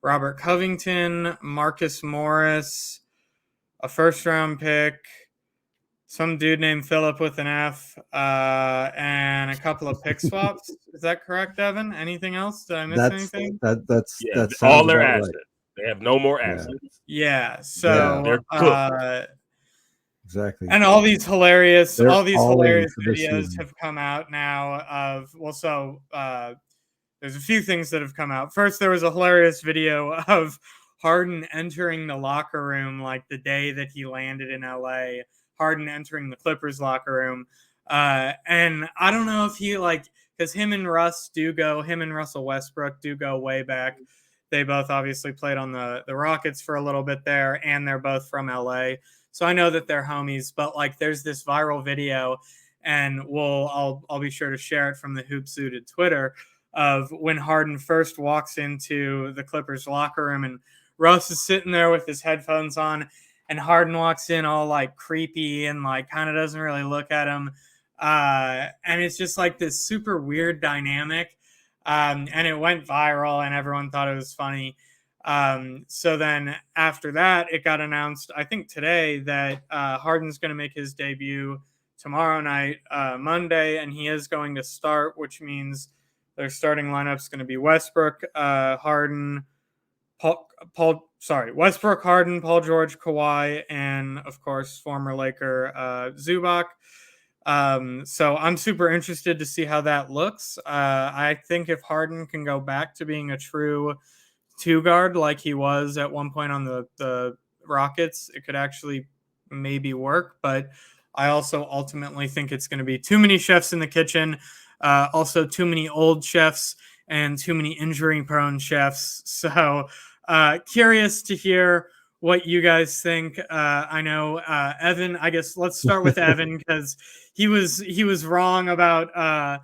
Robert Covington, Marcus Morris, a first-round pick, some dude named Philip with an F, and a couple of pick swaps. Is that correct, Evan? Anything else? Did I miss anything? That sounds all their about assets. right. They have no more assets. Yeah. So they're cooked. Exactly. And all these hilarious videos season. have come out now of, there's a few things that have come out. First, there was a hilarious video of Harden entering the locker room like the day that he landed in LA. Harden entering the Clippers locker room. And I don't know if he, because him and Russell Westbrook do go way back. They both obviously played on the Rockets for a little bit there, and they're both from LA. So I know that they're homies, but there's this viral video, and I'll be sure to share it from the Hoop Suited Twitter, of when Harden first walks into the Clippers locker room, and Russ is sitting there with his headphones on, and Harden walks in all creepy and kind of doesn't really look at him. And it's just this super weird dynamic. And it went viral and everyone thought it was funny. So then after that, it got announced, I think today, that Harden's going to make his debut tomorrow night, Monday, and he is going to start, which means their starting lineup is going to be Westbrook, Harden, Westbrook, Harden, Paul George, Kawhi, and of course former Laker Zubac. So I'm super interested to see how that looks. I think if Harden can go back to being a true two guard like he was at one point on the Rockets, it could actually maybe work. But I also ultimately think it's going to be too many chefs in the kitchen, also too many old chefs and too many injury-prone chefs. So curious to hear what you guys think. I know Evan. I guess let's start with Evan, because he was wrong about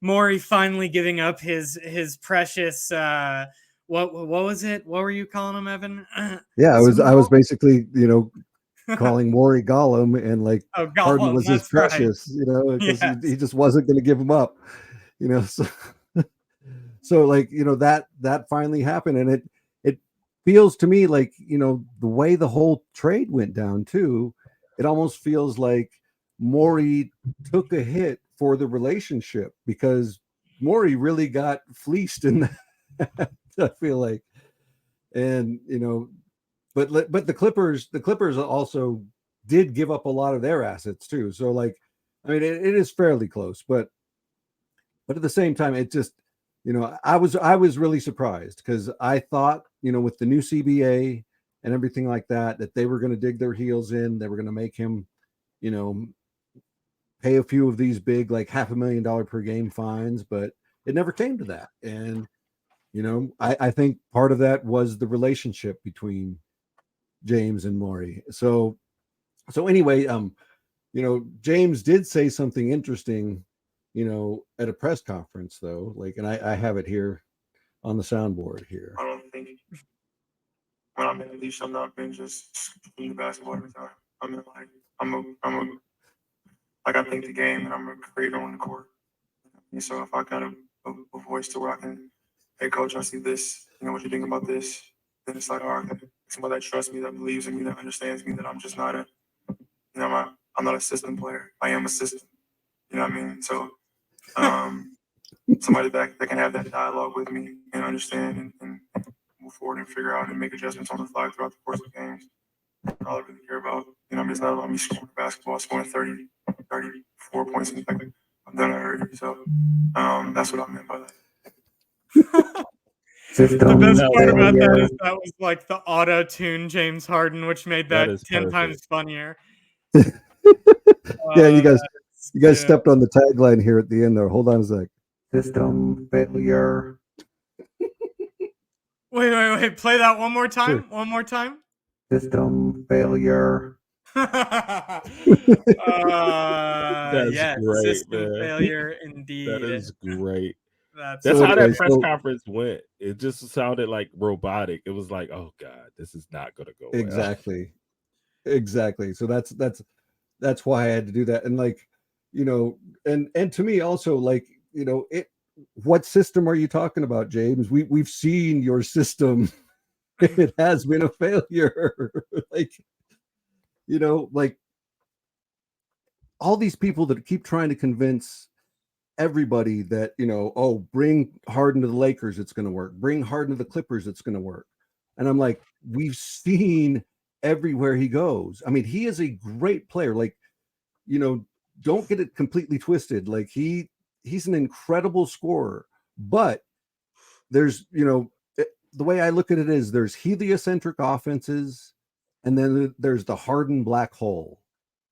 Morey finally giving up his precious. What was it? What were you calling him, Evan? Yeah, I was basically calling Morey Gollum, and Gollum, Harden was his precious, right. because he just wasn't going to give him up, so that finally happened, and it feels to me the way the whole trade went down too, it almost feels like Morey took a hit for the relationship, because Morey really got fleeced in that. I feel like, and but the Clippers also did give up a lot of their assets too. So I mean, it is fairly close, but at the same time, it just, I was really surprised, because I thought, with the new CBA and everything like that they were going to dig their heels in. They were going to make him, pay a few of these big, $500,000 per game fines, but it never came to that. And, I think part of that was the relationship between James and Morey. So anyway, James did say something interesting, at a press conference though, and I have it here on the soundboard here. I don't think when I'm in the leash, I'm not been just playing basketball every time. I think the game, and I'm a creator on the court. And so if I gotta a voice to where I can, hey coach, I see this, what you think about this? Then it's like, all right, somebody that trusts me, that believes in me, that understands me, that I'm just not I'm not a system player. I am a system. You know what I mean? So somebody that can have that dialogue with me and understand and move forward and figure out and make adjustments on the fly throughout the course of games. All I really care about. It's not about me scoring basketball, scoring 30, 34 points. In fact, I've done it already. So that's what I meant by that. The best part about that is that was like the auto-tune James Harden, which made that 10 times funnier. Yeah, you guys stepped on the tagline here at the end there. Hold on a sec. System failure. Wait. Play that one more time. Sure. One more time. System failure. That's yes, great, system man. failure indeed. That is great. That's how anyway, that press conference went. It just sounded like robotic. It was like, oh God, this is not going to go well. Exactly. So that's why I had to do that. And like, and to me also, like, what system are you talking about, James? We've seen your system. It has been a failure. like all these people that keep trying to convince everybody that, bring Harden to the Lakers, it's going to work. Bring Harden to the Clippers, it's going to work. And I'm like, we've seen everywhere he goes. I mean, he is a great player. Like, don't get it completely twisted. Like he's an incredible scorer, but there's, the way I look at it is there's heliocentric offenses, and then there's the Harden black hole.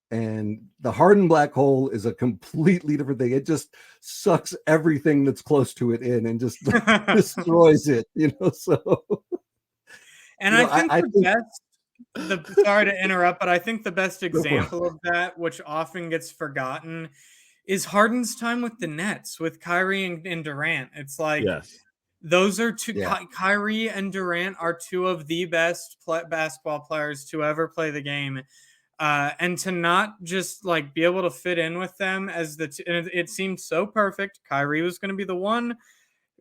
And the Harden black hole is a completely different thing. It just sucks everything that's close to it in and just destroys it, so. And I think sorry to interrupt, but I think the best example of that, which often gets forgotten, is Harden's time with the Nets, with Kyrie and Durant. It's like, those are two. Yeah. Kyrie and Durant are two of the best basketball players to ever play the game. And to not just like be able to fit in with them as it seemed so perfect. Kyrie was going to be the 1,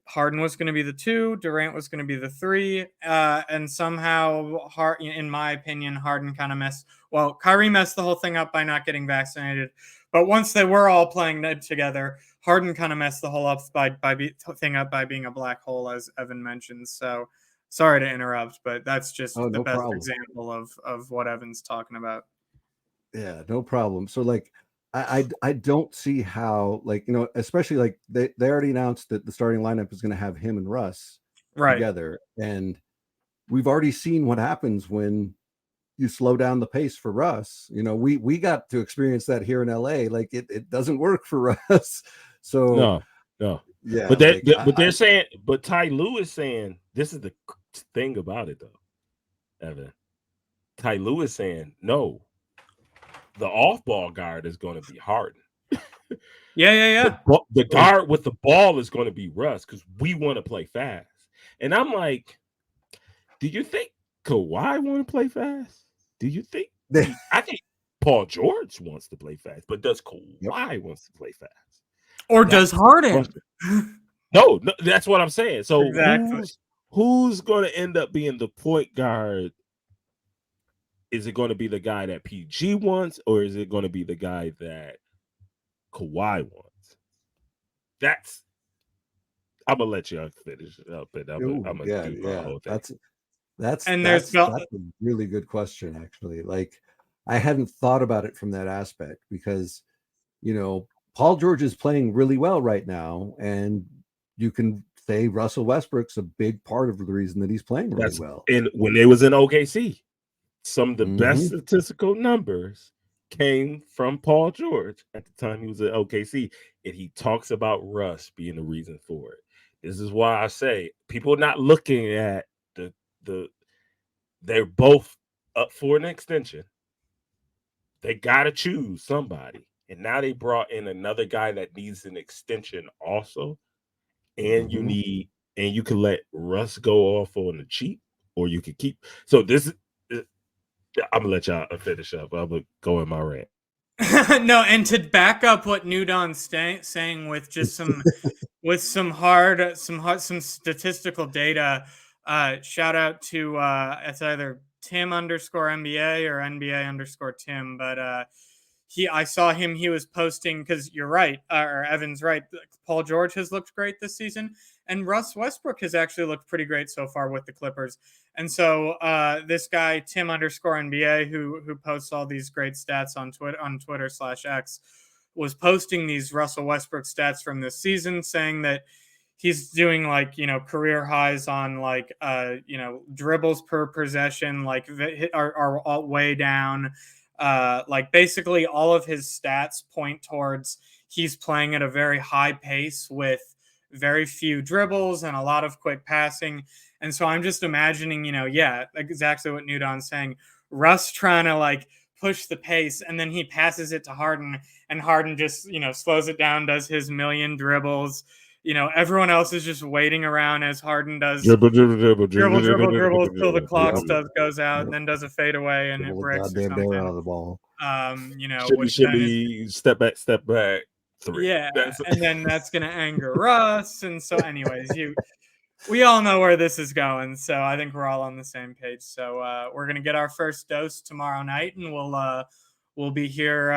Harden was going to be the 2, Durant was going to be the 3, and somehow, in my opinion, Harden kind of messed. Well, Kyrie messed the whole thing up by not getting vaccinated, but once they were all playing together, Harden kind of messed the whole up by being a black hole, as Evan mentioned. So, sorry to interrupt, but that's just the best example of what Evan's talking about. Yeah, no problem. So like, I don't see how, like, especially like they already announced that the starting lineup is going to have him and Russ together. And we've already seen what happens when you slow down the pace for Russ. We got to experience that here in LA. Like it doesn't work for Russ. So no. Yeah. But they're saying, but Ty Lue is saying, this is the thing about it though, Evan. Ty Lue is saying, no, the off-ball guard is going to be Harden. Yeah. The guard with the ball is going to be Russ because we want to play fast. And I'm like, do you think Kawhi want to play fast? Do you think? I think Paul George wants to play fast, but does Kawhi wants to play fast? Or does Harden? No, that's what I'm saying. So exactly. Who's going to end up being the point guard? Is it going to be the guy that PG wants, or is it going to be the guy that Kawhi wants? I'm gonna let you finish up, and I'm gonna do my whole thing. That's a really good question, actually. Like, I hadn't thought about it from that aspect because, Paul George is playing really well right now, and you can say Russell Westbrook's a big part of the reason that he's playing really well. And when they was in OKC, some of the best statistical numbers came from Paul George at the time he was at OKC, and he talks about Russ being the reason for it. This is why I say people are not looking at they're both up for an extension. They got to choose somebody. And now they brought in another guy that needs an extension also. And you can let Russ go off on the cheap, or you can keep. So this is, I'm gonna let y'all finish up. I'm gonna go in my rant. No, and to back up what New Don's saying with just some statistical data, shout out to it's either Tim underscore NBA or NBA underscore Tim, but I saw him. He was posting because you're right, or Evan's right. Paul George has looked great this season, and Russ Westbrook has actually looked pretty great so far with the Clippers. And so this guy Tim underscore NBA, who posts all these great stats on Twitter/X, was posting these Russell Westbrook stats from this season, saying that he's doing like career highs on like dribbles per possession, like are all way down. Like basically all of his stats point towards he's playing at a very high pace with very few dribbles and a lot of quick passing. And so I'm just imagining, exactly what New Don's saying. Russ trying to like push the pace, and then he passes it to Harden, and Harden just slows it down, does his million dribbles. Everyone else is just waiting around as Harden does dribble till the clock goes out, and then does a fadeaway and it breaks or something. Out of the ball. Shimmy, step back, 3. Yeah, and then that's gonna anger Russ. And so, anyways, we all know where this is going, so I think we're all on the same page. So we're gonna get our first dose tomorrow night, and we'll be here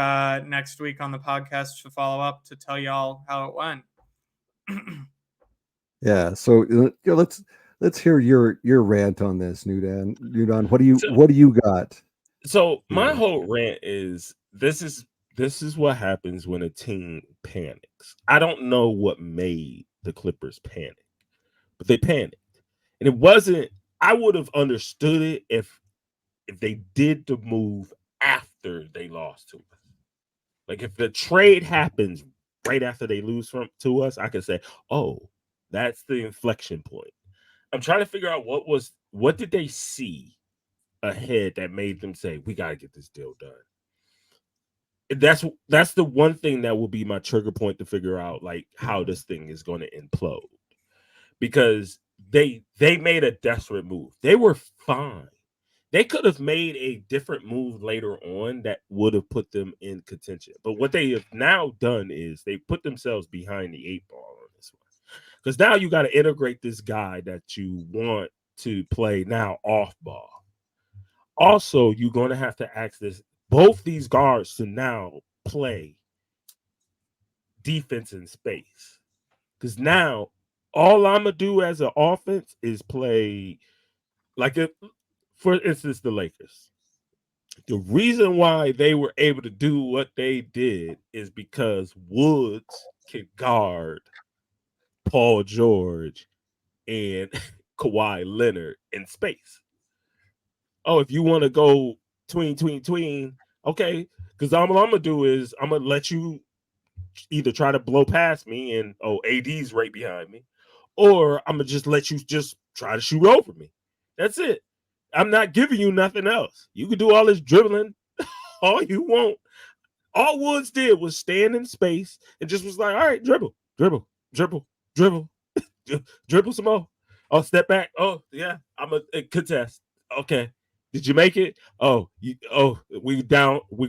next week on the podcast to follow up to tell y'all how it went. Yeah, so let's hear your rant on this, New Don. What do you got? So my whole rant is this is what happens when a team panics. I don't know what made the Clippers panic, but they panicked. And it wasn't, I would have understood it if they did the move after they lost to us. Like if the trade happens right after they lose to us, I could say, oh, that's the inflection point. I'm trying to figure out what did they see ahead that made them say, we got to get this deal done. That's the one thing that will be my trigger point to figure out like how this thing is going to implode, because they made a desperate move. They were fine. They could have made a different move later on that would have put them in contention. But what they have now done is they put themselves behind the 8 ball on this one, because now you got to integrate this guy that you want to play now off ball. Also, you're going to have to ask both these guards to now play defense in space. Because now all I'm going to do as an offense is play like for instance, the Lakers. The reason why they were able to do what they did is because Woods can guard Paul George and Kawhi Leonard in space. Oh, if you want to go tween, okay, because all I'm going to do is I'm going to let you either try to blow past me and, AD's right behind me, or I'm going to just let you just try to shoot over me. That's it. I'm not giving you nothing else. You can do all this dribbling all you want. All Woods did was stand in space and just was like, all right, dribble, dribble some more. Oh, step back. Oh, yeah, I'm a contest. Okay. Did you make it? We're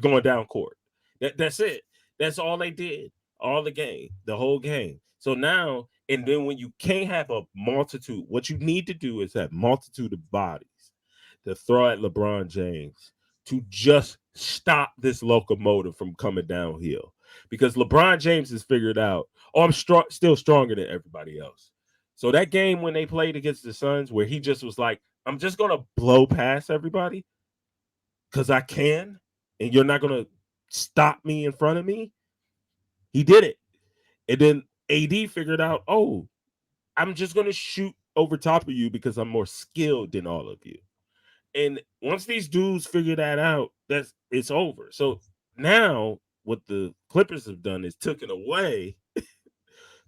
going down court. That's it. That's all they did. All the game, the whole game. So now, and then when you can't have a multitude, what you need to do is have multitude of bodies to throw at LeBron James to just stop this locomotive from coming downhill. Because LeBron James has figured out, I'm still stronger than everybody else. So that game when they played against the Suns, where he just was like, I'm just going to blow past everybody because I can, and you're not going to stop me in front of me. He did it. And then AD figured out, I'm just going to shoot over top of you because I'm more skilled than all of you. And once these dudes figure that out, it's over. So now what the Clippers have done is taken away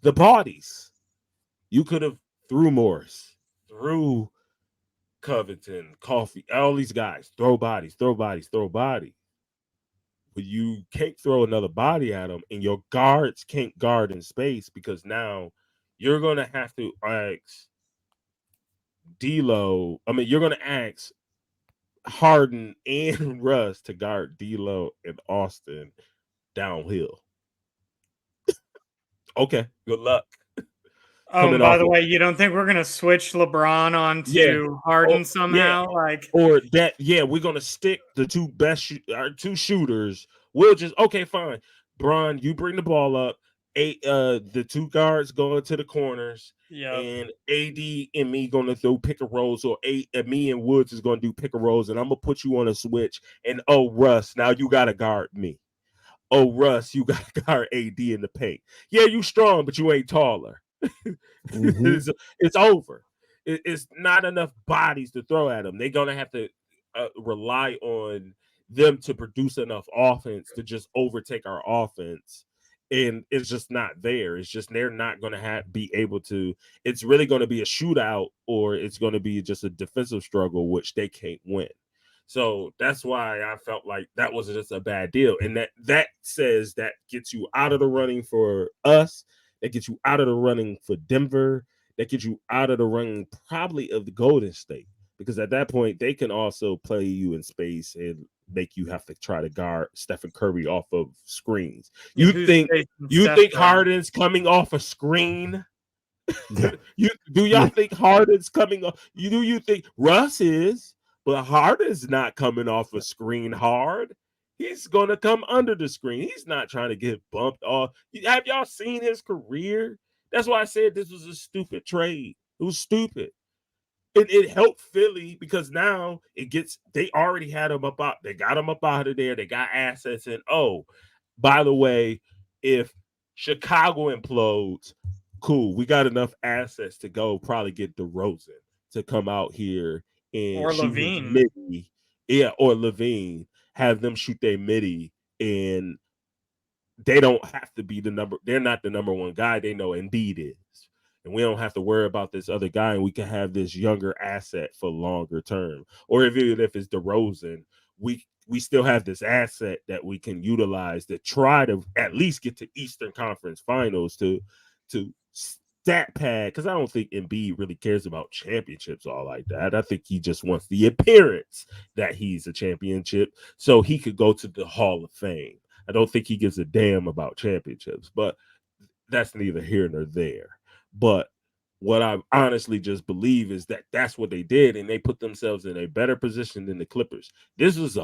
the bodies. You could have threw Morris, threw Covington, Coffee, all these guys, throw bodies. But you can't throw another body at them, and your guards can't guard in space, because now you're going to have to ask D'Lo. You're going to ask Harden and Russ to guard D'Lo and Austin downhill. Okay, good luck. Oh, and by the way, you don't think we're gonna switch LeBron onto Harden somehow? Or that? Yeah, we're gonna stick the two best our two shooters. We'll just fine. Bron, you bring the ball up. The two guards going to the corners. Yeah. And AD and me gonna throw pick and rolls, or me and Woods is gonna do pick and rolls, and I'm gonna put you on a switch. And Russ, now you gotta guard me. Russ, you gotta guard AD in the paint. Yeah, you strong, but you ain't taller. Mm-hmm. It's over. It's not enough bodies to throw at them. They're gonna have to rely on them to produce enough offense to just overtake our offense, and it's just not there. It's just they're not gonna be able to. It's really gonna be a shootout, or it's gonna be just a defensive struggle, which they can't win. So that's why I felt like that was just a bad deal, and that says that gets you out of the running for us. That gets you out of the running for Denver. That gets you out of the running probably of the Golden State, because at that point they can also play you in space and make you have to try to guard Stephen Curry off of screens. You think Harden's coming off a screen? Do y'all think Harden's coming off? Do you think Russ is? But Harden's not coming off a screen hard. He's going to come under the screen. He's not trying to get bumped off. Have y'all seen his career? That's why I said this was a stupid trade. It was stupid. It helped Philly because now they already had him up out. They got him up out of there. They got assets. And by the way, if Chicago implodes, cool. We got enough assets to go probably get DeRozan to come out here and or shoot LaVine. Midi. Yeah, or LaVine. Have them shoot their midi, and they don't have to be they're not the number one guy. They know Embiid is, and we don't have to worry about this other guy, and we can have this younger asset for longer term. Or even if it's DeRozan, we still have this asset that we can utilize to try to at least get to Eastern Conference Finals to stat pad, because I don't think Embiid really cares about championships all like that. I think he just wants the appearance that he's a championship so he could go to the Hall of Fame. I don't think he gives a damn about championships, but that's neither here nor there. But what I honestly just believe is that that's what they did, and they put themselves in a better position than the Clippers. This was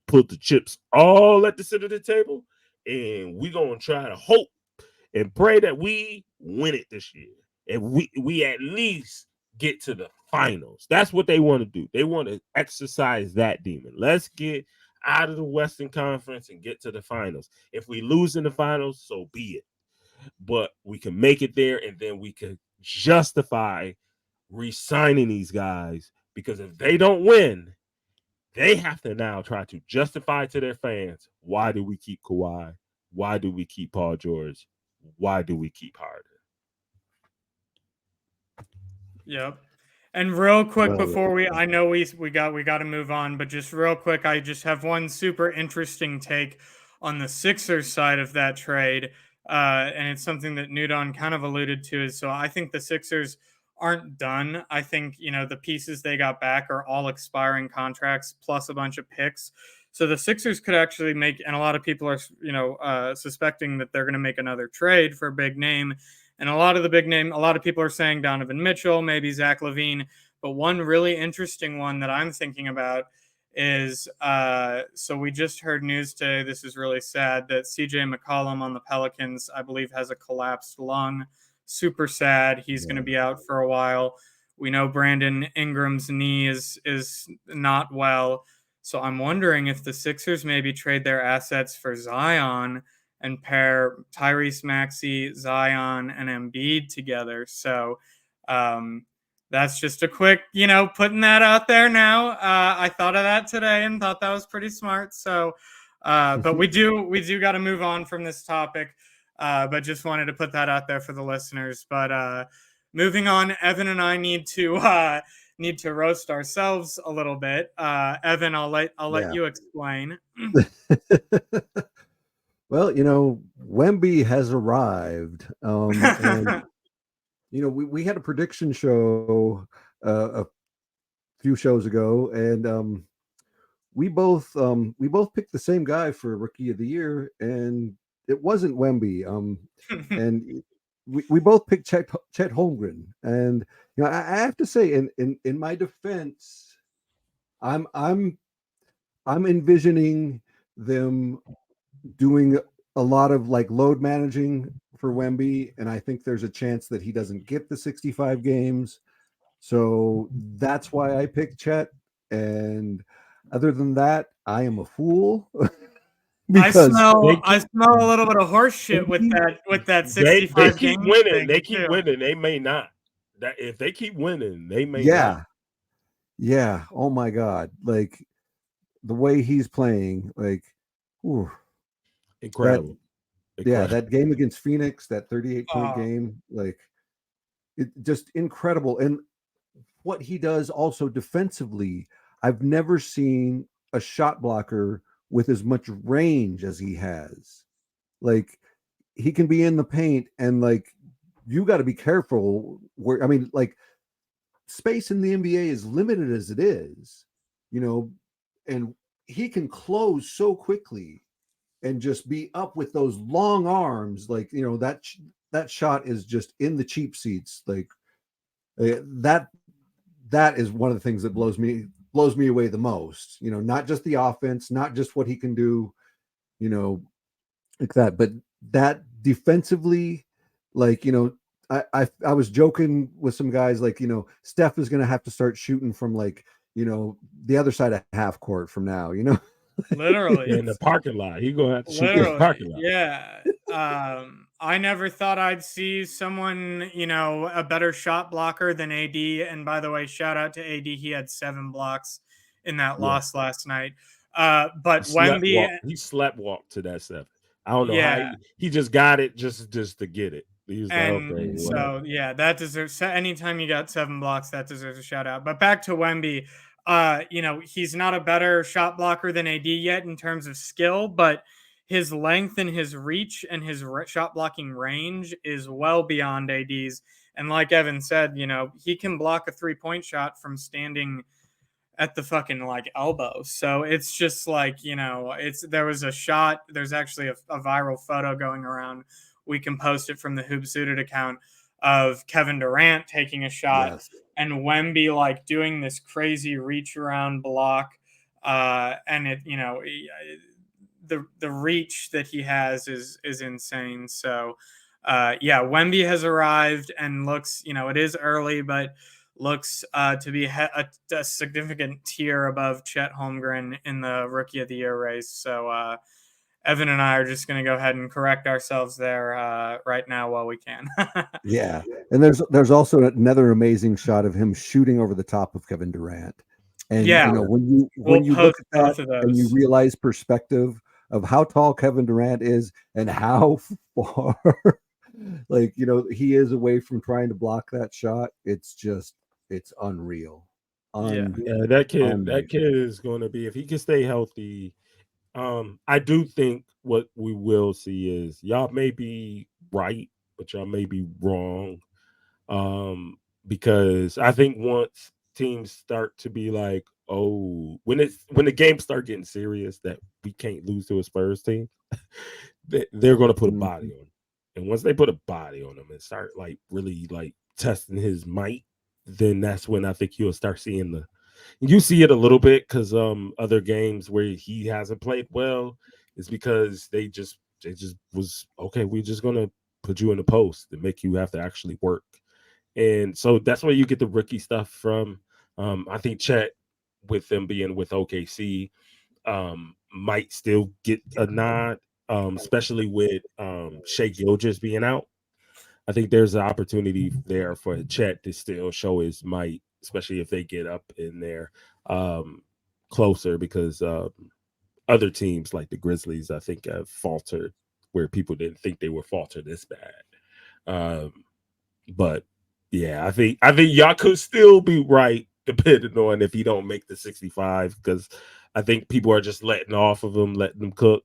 put the chips all at the center of the table, and we're going to try to hope and pray that we win it this year. And we at least get to the finals. That's what they want to do. They want to exercise that demon. Let's get out of the Western Conference and get to the finals. If we lose in the finals, so be it. But we can make it there, and then we can justify re-signing these guys, because if they don't win, they have to now try to justify to their fans, why do we keep Kawhi? Why do we keep Paul George? Why do we keep Harden? Yep. And real quick before I know we got to move on, but just real quick, I just have one super interesting take on the Sixers side of that trade, and it's something that Nudon kind of alluded to. So I think the Sixers aren't done. I think the pieces they got back are all expiring contracts plus a bunch of picks. So the Sixers could actually make, and a lot of people are, suspecting that they're going to make another trade for a big name. And a lot of people are saying Donovan Mitchell, maybe Zach LaVine. But one really interesting one that I'm thinking about is, so we just heard news today, this is really sad, that CJ McCollum on the Pelicans, I believe, has a collapsed lung. Super sad. He's going to be out for a while. We know Brandon Ingram's knee is not well. So I'm wondering if the Sixers maybe trade their assets for Zion and pair Tyrese Maxey, Zion, and Embiid together. So that's just a quick, putting that out there now. I thought of that today and thought that was pretty smart. So, but we do got to move on from this topic. But just wanted to put that out there for the listeners. But moving on, Evan and I need to roast ourselves a little bit. Evan, I'll let you explain. Well, Wemby has arrived. And, we had a prediction show a few shows ago, and we both picked the same guy for Rookie of the Year, and it wasn't Wemby. And we both picked Chet Holmgren, and I have to say, in my defense, I'm envisioning them doing a lot of like load managing for Wemby, and I think there's a chance that he doesn't get the 65 games. So that's why I picked Chet. And other than that, I am a fool. I smell a little bit of horse shit with that 65 they keep games winning. thing They keep too. winning. They may not. That if they keep winning, they may yeah. not. Yeah. Oh my God. Like the way he's playing, like, whew, Incredible. Yeah, that game against Phoenix, that 38-point game, like it just incredible. And what he does also defensively, I've never seen a shot blocker with as much range as he has. Like he can be in the paint and like you got to be careful where like space in the NBA is limited as it is, and he can close so quickly and just be up with those long arms, like that shot is just in the cheap seats. Like that is one of the things that blows me away the most. Not just the offense, not just what he can do, like that, but that defensively, like I was joking with some guys, like Steph is going to have to start shooting from like the other side of half court from now. Literally in the parking lot. He gonna have to shoot in the parking lot. Yeah. I never thought I'd see someone, a better shot blocker than AD. And by the way, shout out to AD. He had 7 blocks in that loss last night. But Wemby, he slept walked to that 7. I don't know how he just got it just to get it. He's and like, okay, so that deserves. Anytime you got 7 blocks, that deserves a shout out. But back to Wemby. He's not a better shot blocker than AD yet in terms of skill, but his length and his reach and his shot blocking range is well beyond AD's. And like Evan said, he can block a 3-point shot from standing at the fucking like elbow. So it's just like, there was a shot. There's actually a viral photo going around. We can post it from the Hoop Suited account of Kevin Durant taking a shot and Wemby like doing this crazy reach around block. And it, the reach that he has is insane. So Wemby has arrived and looks, it is early, but looks to be a significant tier above Chet Holmgren in the Rookie of the Year race. So Evan and I are just going to go ahead and correct ourselves there right now while we can. Yeah. And there's also another amazing shot of him shooting over the top of Kevin Durant. And when you look at that and you realize perspective of how tall Kevin Durant is and how far like he is away from trying to block that shot, it's unreal. That kid is going to be, if he can stay healthy. I do think what we will see is y'all may be right, but y'all may be wrong. Because I think once teams start to be like, oh, when the games start getting serious that we can't lose to a Spurs team, they're going to put a body on him. And once they put a body on him and start like really like testing his might, then that's when I think you'll start seeing you see it a little bit because other games where he hasn't played well is because they just was okay. We're just gonna put you in the post and make you have to actually work, and so that's where you get the rookie stuff from. I think Chet, with them being with OKC, might still get a nod, especially with Shai Gilgeous being out. I think there's an opportunity there for Chet to still show his might, especially if they get up in there closer, because other teams like the Grizzlies, I think, have faltered where people didn't think they were faltered this bad. But yeah, I think y'all could still be right, depending on if he don't make the 65, because I think people are just letting off of him, letting them cook.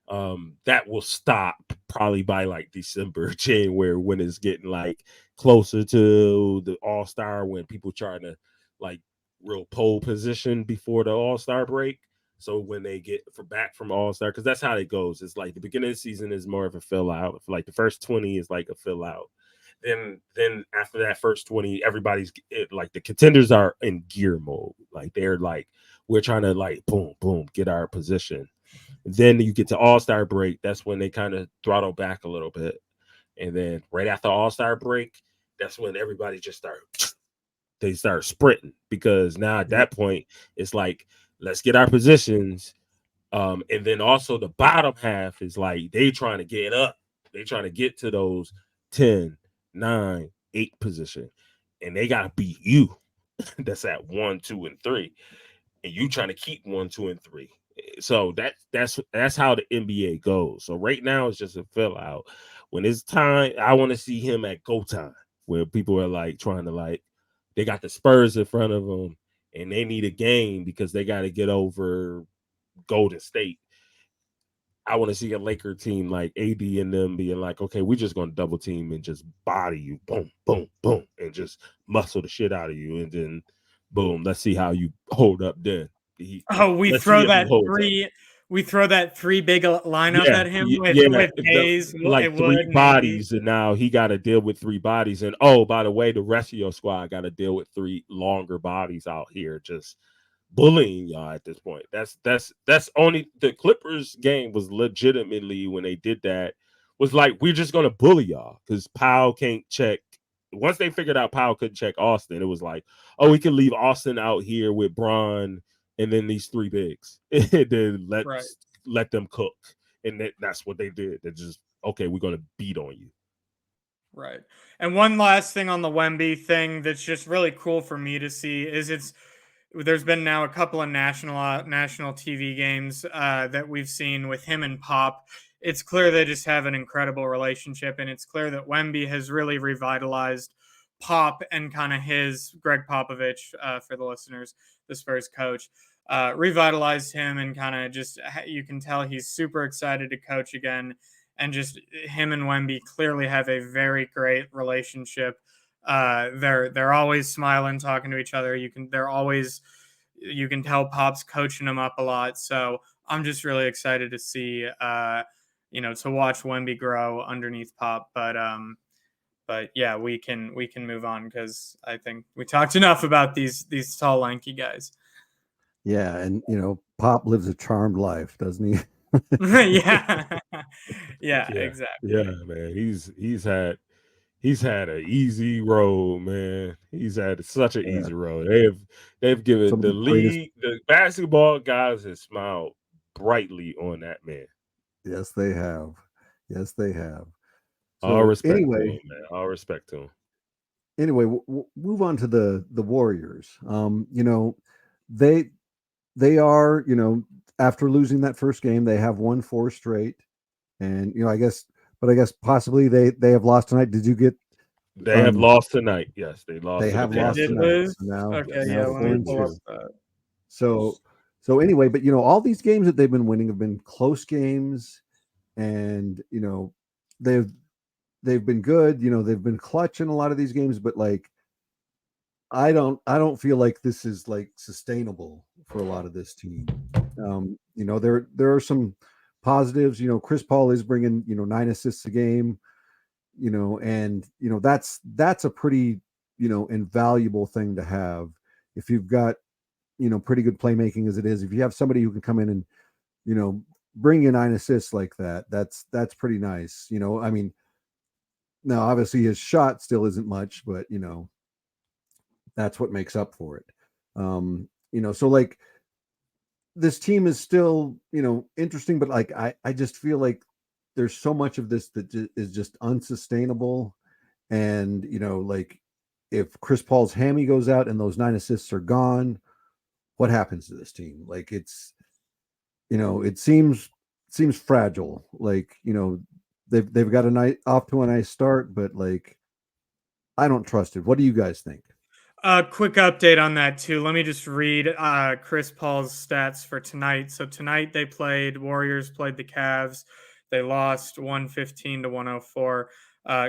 That will stop probably by like December, January, when it's getting like closer to the All-Star, when people trying to like real pole position before the All-Star break. So when they get back from All-Star, because that's how it goes. It's like the beginning of the season is more of a fill out. Like the first 20 is like a fill out. Then after that first 20, everybody's like the contenders are in gear mode. Like they're like, we're trying to like boom, boom, get our position. Then you get to All-Star break. That's when they kind of throttle back a little bit. And then right after All-Star break, that's when everybody just start sprinting, because now at that point it's like, let's get our positions. And then also the bottom half is like they trying to get up. They trying to get to those 10, 9, 8 position. And they gotta beat you. That's at 1, 2, and 3. And you trying to keep 1, 2, and 3. So that's how the NBA goes. So right now it's just a fill out. When it's time, I want to see him at go time, where people are like trying to like, they got the Spurs in front of them and they need a game because they got to get over Golden State. I want to see a Laker team like AD and them being like, okay, we're just going to double team and just body you, boom, boom, boom, and just muscle the shit out of you. And then boom, let's see how you hold up then. We throw that three big lineup at him with Hayes, like Wood, 3 bodies, and now he got to deal with 3 bodies. And oh, by the way, the rest of your squad got to deal with 3 longer bodies out here just bullying y'all at this point. That's only the Clippers game was legitimately, when they did that, was like, we're just gonna bully y'all because Powell can't check. Once they figured out Powell couldn't check Austin, it was like, oh, we can leave Austin out here with Bron and then these 3 bigs, and then let them cook. And that's what they did. They're just, okay, we're gonna beat on you. Right. And one last thing on the Wemby thing that's just really cool for me to see is there's been now a couple of national TV games that we've seen with him and Pop. It's clear they just have an incredible relationship, and it's clear that Wemby has really revitalized Pop and kind of his Greg Popovich, for the listeners, the Spurs coach, revitalized him, and kind of just, you can tell he's super excited to coach again. And just him and Wemby clearly have a very great relationship. They're always smiling, talking to each other. You can tell Pop's coaching them up a lot. So I'm just really excited to see, to watch Wemby grow underneath Pop. But yeah, we can move on, because I think we talked enough about these tall, lanky guys. Yeah, and Pop lives a charmed life, doesn't he? yeah, exactly. Yeah, man. He's had an easy road, man. He's had such an easy road. They've given the league, the basketball guys have smiled brightly on that man. Yes, they have. Yes, they have. So, all respect to him, man. All respect to him. Anyway, we'll move on to the Warriors. They are, after losing that first game, they have won 4 straight, and I guess possibly they have lost tonight. Did you get? They have lost tonight. Yes, they lost. They have lost tonight. So now, okay, now let me pull up that. So anyway, but all these games that they've been winning have been close games, and they've been good. They've been clutch in a lot of these games, but like, I don't feel like this is like sustainable for a lot of this team. There are some positives. Chris Paul is bringing 9 assists a game. And that's a pretty invaluable thing to have if you've got pretty good playmaking as it is. If you have somebody who can come in and bring you 9 assists like that, that's pretty nice. I mean, now obviously his shot still isn't much, but that's what makes up for it. So like, this team is still, interesting, but like, I just feel like there's so much of this that is just unsustainable. And, like, if Chris Paul's hammy goes out and those 9 assists are gone, what happens to this team? Like, it's, it seems fragile. Like, they've got off to a nice start, but like, I don't trust it. What do you guys think? Quick update on that too. Let me just read Chris Paul's stats for tonight. So tonight Warriors played the Cavs. They lost 115-104.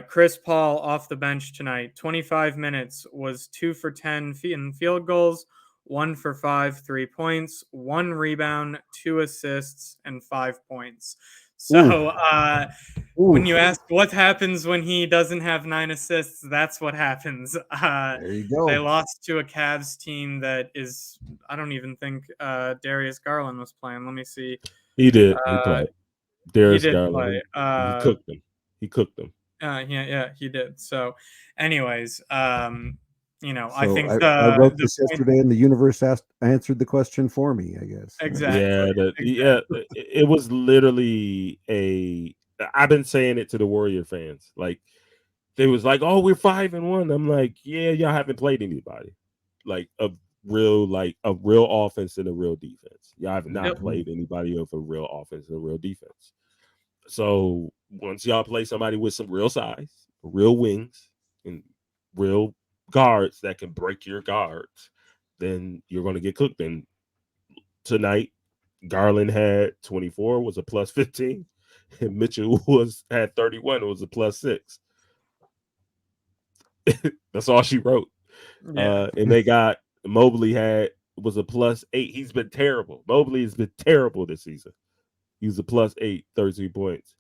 Chris Paul off the bench tonight, 25 minutes, was 2 for 10 in field goals, 1 for 5, 3 points, 1 rebound, 2 assists, and 5 points. So when you ask what happens when he doesn't have 9 assists, that's what happens. There you go. They lost to a Cavs team that is, I don't even think Darius Garland was playing. Let me see. He did. He played. Darius he did Garland. play. He cooked them. He cooked them. Yeah, he did. So, anyways, you know, So I think I wrote this yesterday, and the universe answered the question for me, I guess. Exactly. Yeah, it was literally a. I've been saying it to the Warrior fans. Like, they was like, "Oh, we're 5-1." I'm like, "Yeah, y'all haven't played anybody like a real offense and a real defense. Y'all have not played anybody of a real offense and a real defense. So once y'all play somebody with some real size, real wings, and real guards that can break your guards, then you're going to get cooked." And tonight, Garland had 24, was a plus 15, and Mitchell had 31, it was a plus 6. That's all she wrote. And they got Mobley was a plus 8. He's been terrible. Mobley has been terrible this season. He was a plus 8, 13 points.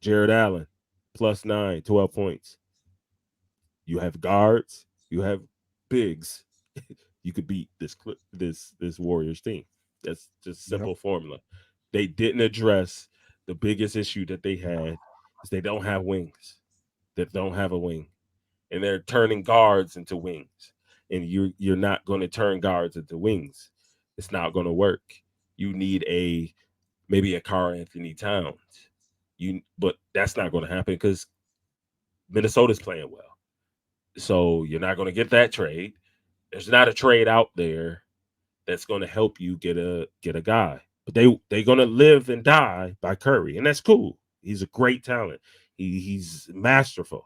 Jared Allen, plus 9, 12 points. You have guards, you have bigs. You could beat this Warriors team. That's just simple formula. They didn't address the biggest issue that they had is they don't have wings. They don't have a wing. And they're turning guards into wings. And you're not going to turn guards into wings. It's not going to work. You need maybe a Karl-Anthony Towns. But that's not going to happen because Minnesota's playing well. So you're not going to get that trade. There's not a trade out there that's going to help you get a guy. But they're going to live and die by Curry, and that's cool. He's a great talent. He's masterful.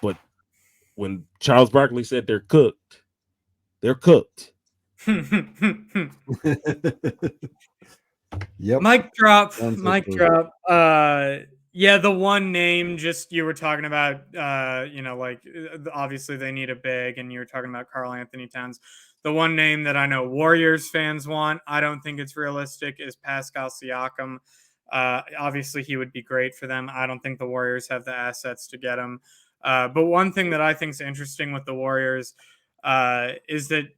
But when Charles Barkley said they're cooked, they're cooked. Yep. Mic drop. Yeah, the one name just you were talking about, like obviously they need a big, and you were talking about Karl-Anthony Towns. The one name that I know Warriors fans want, I don't think it's realistic, is Pascal Siakam. Obviously he would be great for them. I don't think the Warriors have the assets to get him. But one thing that I think is interesting with the Warriors is that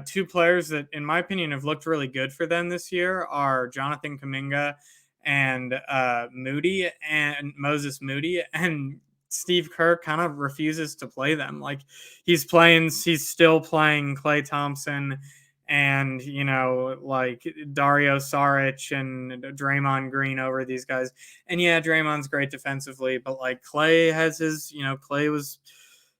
2 players that, in my opinion, have looked really good for them this year are Jonathan Kuminga and Moody and Moses Moody, and Steve Kerr kind of refuses to play them. Like he's still playing Klay Thompson and like Dario Saric and Draymond Green over these guys. And yeah, Draymond's great defensively, but like Klay has his, Klay was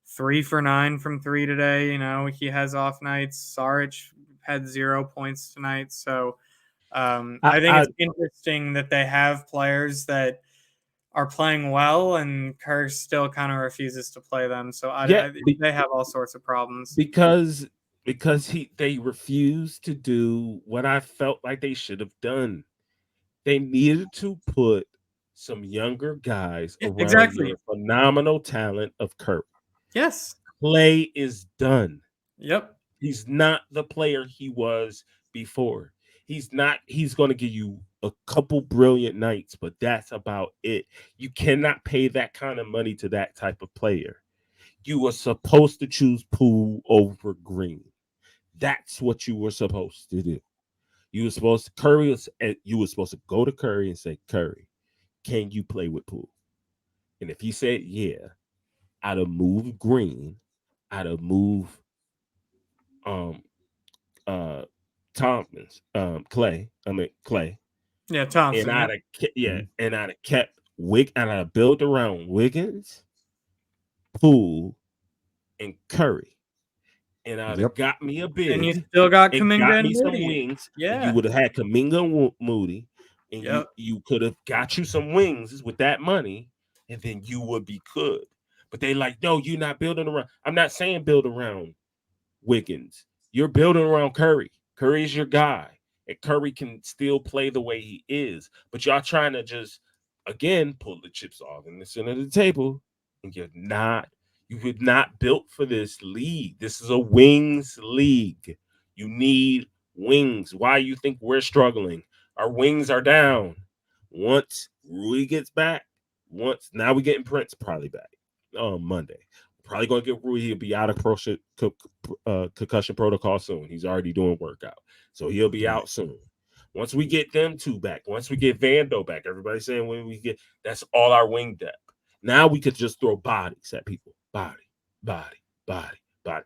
3 for 9 from 3 today. He has off nights. Saric had 0 points tonight. So I think it's interesting that they have players that are playing well, and Kerr still kind of refuses to play them. So they have all sorts of problems because they refuse to do what I felt like they should have done. They needed to put some younger guys around the phenomenal talent of Curry. Yes. Klay is done. Yep. He's not the player he was before. He's going to give you a couple brilliant nights, but that's about it. You cannot pay that kind of money to that type of player. You were supposed to choose Poole over Green. That's what you were supposed to do. You were supposed to go to Curry and say, Curry, can you play with Poole? And if he said, yeah, I'd have moved Green, I'd have moved Klay. Yeah, Thompson. And I'd have kept and I'd have built around Wiggins, Poole, and Curry. And I'd have got me a big. And you still got Kuminga and me some Moody. wings. Yeah. You would have had Kuminga and Moody. And you could have got you some wings with that money, and then you would be good. But they like, no, you're not building around. I'm not saying build around Wiggins. You're building around Curry. Curry's your guy. And Curry can still play the way he is. But y'all trying to just, again, pull the chips off in the center of the table. And You were not built for this league. This is a wings league. You need wings. Why you think we're struggling? Our wings are down. Once Rui gets back, now we're getting Prince probably back on Monday. Probably gonna get Rui. He'll be out of concussion protocol soon. He's already doing workout, so he'll be out soon. Once we get them two back, once we get Vando back, everybody's saying when we get, that's all our wing depth. Now we could just throw bodies at people, body,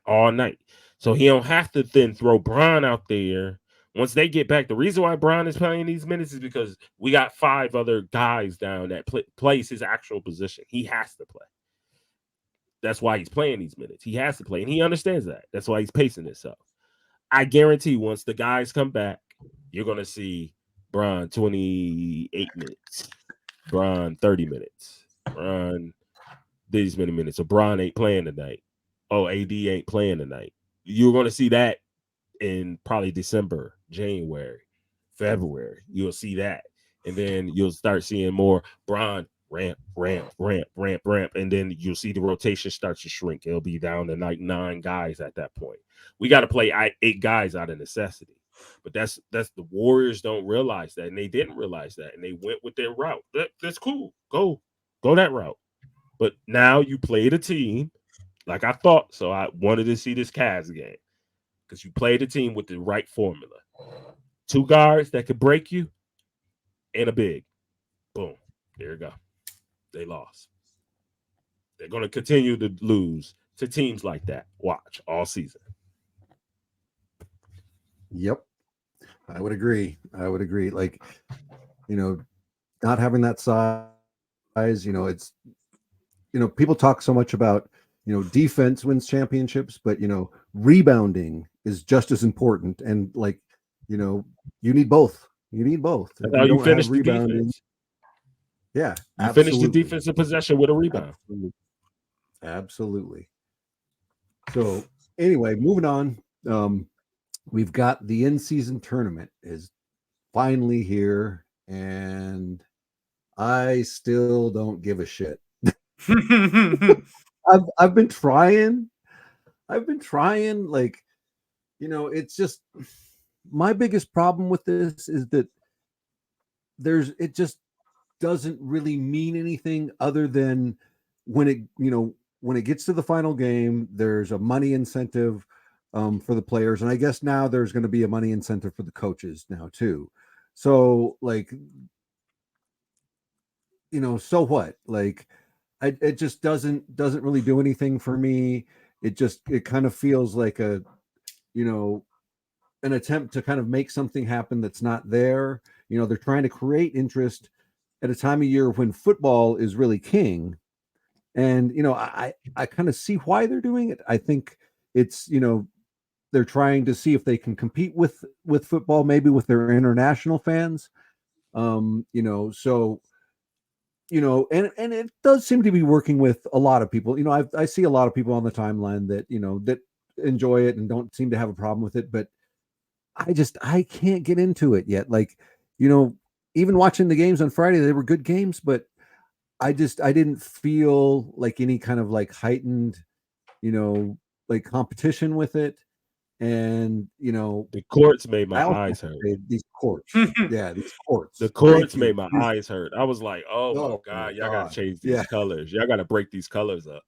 all night. So he don't have to then throw Bron out there. Once they get back, the reason why Bron is playing these minutes is because we got 5 other guys down that plays his actual position. He has to play. That's why he's playing these minutes. He has to play, and he understands that. That's why he's pacing himself. I guarantee once the guys come back, you're going to see Bron 28 minutes, Bron 30 minutes, Bron these many minutes. So Bron ain't playing tonight. Oh, AD ain't playing tonight. You're going to see that in probably December, January, February. You'll see that. And then you'll start seeing more Bron ramp. And then you'll see the rotation starts to shrink. It'll be down to like 9 guys at that point. We got to play 8 guys out of necessity. But that's the Warriors don't realize that, and they didn't realize that, and they went with their route. That's cool. Go that route. But now you played a team like I thought. So I wanted to see this Cavs game because you played a team with the right formula. 2 guards that could break you and a big. Boom. There you go. They lost. They're going to continue to lose to teams like that. Watch all season. Yep. I would agree. Like, not having that size, it's, people talk so much about, defense wins championships, but, rebounding is just as important. And like, you need both. That's how you finish the defense. Yeah. You finish the defensive possession with a rebound. Absolutely. So anyway, moving on. We've got the in-season tournament is finally here, and I still don't give a shit. I've been trying. Like, it's just my biggest problem with this is that it just doesn't really mean anything other than when it gets to the final game, there's a money incentive for the players. And I guess now there's going to be a money incentive for the coaches now too. So like, so what? Like, it just doesn't really do anything for me. It kind of feels like an attempt to kind of make something happen that's not there. They're trying to create interest at a time of year when football is really king. And, I kind of see why they're doing it. I think it's, they're trying to see if they can compete with football, maybe with their international fans. So, and it does seem to be working with a lot of people. I see a lot of people on the timeline that, that enjoy it and don't seem to have a problem with it, but I can't get into it yet. Like, even watching the games on Friday, they were good games, but I didn't feel like any kind of like heightened, like competition with it. And, the courts made my eyes hurt. These courts. Yeah, these courts. The courts made my eyes hurt. I was like, oh my God, y'all got to change these colors. Y'all got to break these colors up.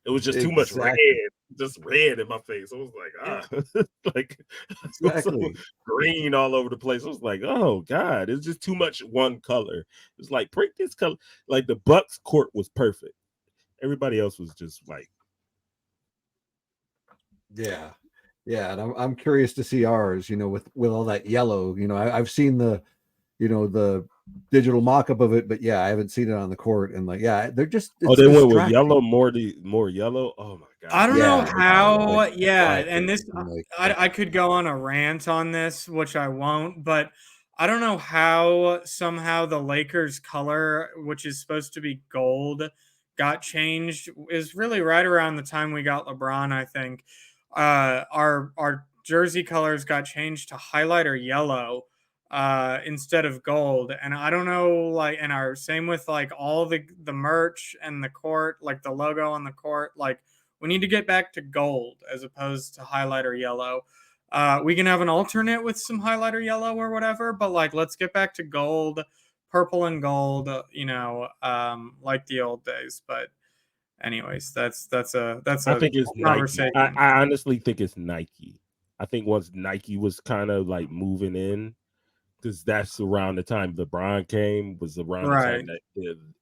It was just too much red, just red in my face. I was like, like green all over the place. I was like, oh God, it's just too much one color. It's like, break this color. Like the Bucks court was perfect. Everybody else was just like, yeah. And I'm curious to see ours, with all that yellow. I've seen the digital mock-up of it, but yeah, I haven't seen it on the court. And like, yeah, they're just they went with yellow, more yellow. Oh my God. I don't know how. And this, I could go on a rant on this, which I won't, but I don't know how somehow the Lakers color, which is supposed to be gold, got changed. Is really right around the time we got LeBron, I think. Our jersey colors got changed to highlighter yellow instead of gold. And I don't know, like, and our same with like all the merch and the court, like the logo on the court, like we need to get back to gold as opposed to highlighter yellow. We can have an alternate with some highlighter yellow or whatever, but like let's get back to gold, purple and gold, like the old days. But anyways, that's a I think it's Nike. conversation. I honestly think it's Nike. I think once Nike was kind of like moving in, because that's around the time LeBron came, was around the time that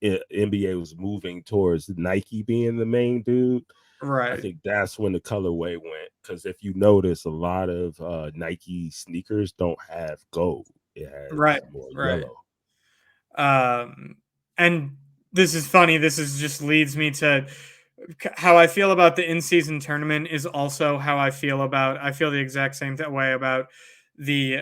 the NBA was moving towards Nike being the main dude. Right. I think that's when the colorway went. Because if you notice, a lot of Nike sneakers don't have gold. It has more yellow. And this is funny. This is just leads me to how I feel about the in-season tournament is also how I feel the exact same way about the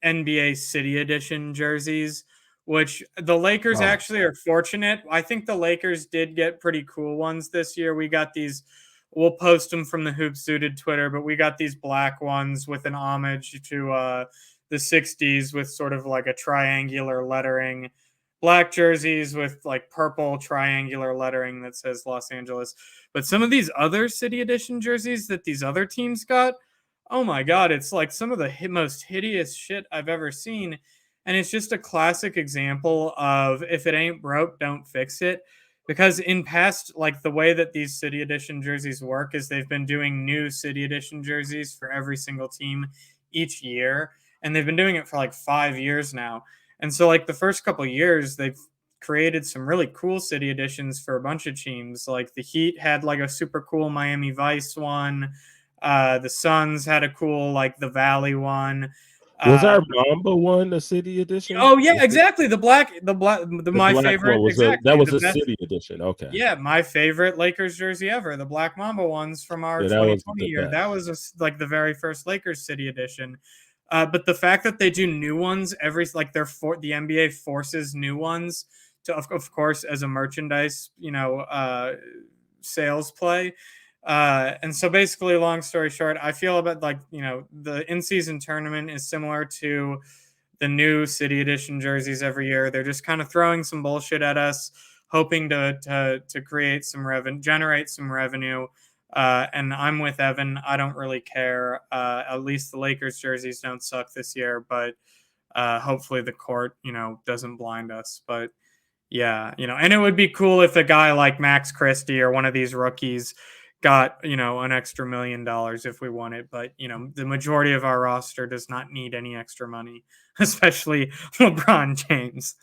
NBA City Edition jerseys, which the Lakers actually are fortunate. I think the Lakers did get pretty cool ones this year. We got these, we'll post them from the Hoops Suited Twitter, but we got these black ones with an homage to the 60s with sort of like a triangular lettering, black jerseys with like purple triangular lettering that says Los Angeles. But some of these other City Edition jerseys that these other teams got, oh my God, it's like some of the most hideous shit I've ever seen. And it's just a classic example of if it ain't broke, don't fix it. Because in past, like the way that these City Edition jerseys work is they've been doing new City Edition jerseys for every single team each year. And they've been doing it for like 5 years now. And so like the first couple of years, they've created some really cool City Editions for a bunch of teams. Like the Heat had like a super cool Miami Vice one. The Suns had a cool, like the Valley one. Was our Mamba one the City Edition? Oh yeah, exactly. My favorite. That was a City Edition. Okay. Yeah, my favorite Lakers jersey ever, the Black Mamba ones from our 2020 year. That was like the very first Lakers City Edition. But the fact that they do new ones the NBA forces new ones to, of course, as a merchandise, sales play. And so basically, long story short, I feel about the in-season tournament is similar to the new City Edition jerseys every year. They're just kind of throwing some bullshit at us, hoping to create some generate some revenue. And I'm with Evan. I don't really care. At least the Lakers jerseys don't suck this year, but hopefully the court, doesn't blind us. But yeah, and it would be cool if a guy like Max Christie or one of these rookies got, an extra $1 million if we won it. But, the majority of our roster does not need any extra money, especially LeBron James.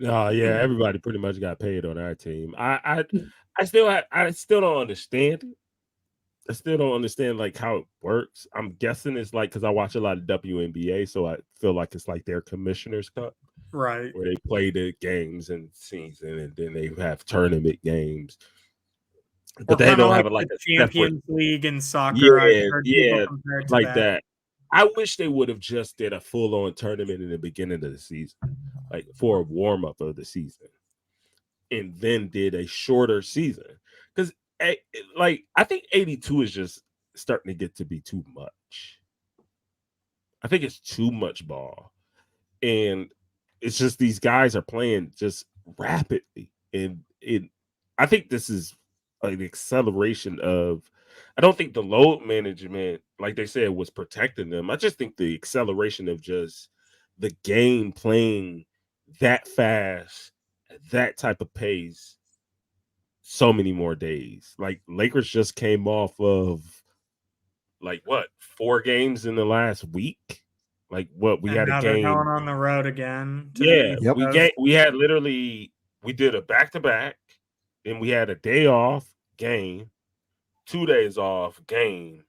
Oh yeah, everybody pretty much got paid on our team. I still don't understand it. I still don't understand like how it works. I'm guessing it's like because I watch a lot of WNBA, so I feel like it's like their Commissioner's Cup, right? Where they play the games in season and then they have tournament games. But they don't have like a Champions League in soccer. Yeah, like that. I wish they would have just did a full-on tournament in the beginning of the season, like for a warm-up of the season, and then did a shorter season. Because, I think 82 is just starting to get to be too much. I think it's too much ball, and it's just these guys are playing just rapidly, and I think this is an acceleration of. I don't think the load management, like they said, was protecting them. I just think the acceleration of just the game playing that fast, that type of pace, so many more days. Like Lakers just came off of 4 games in the last week. Like what we had a game going on the road again. Yeah, we had literally we did a back-to-back, then we had a day off game. 2 days off game,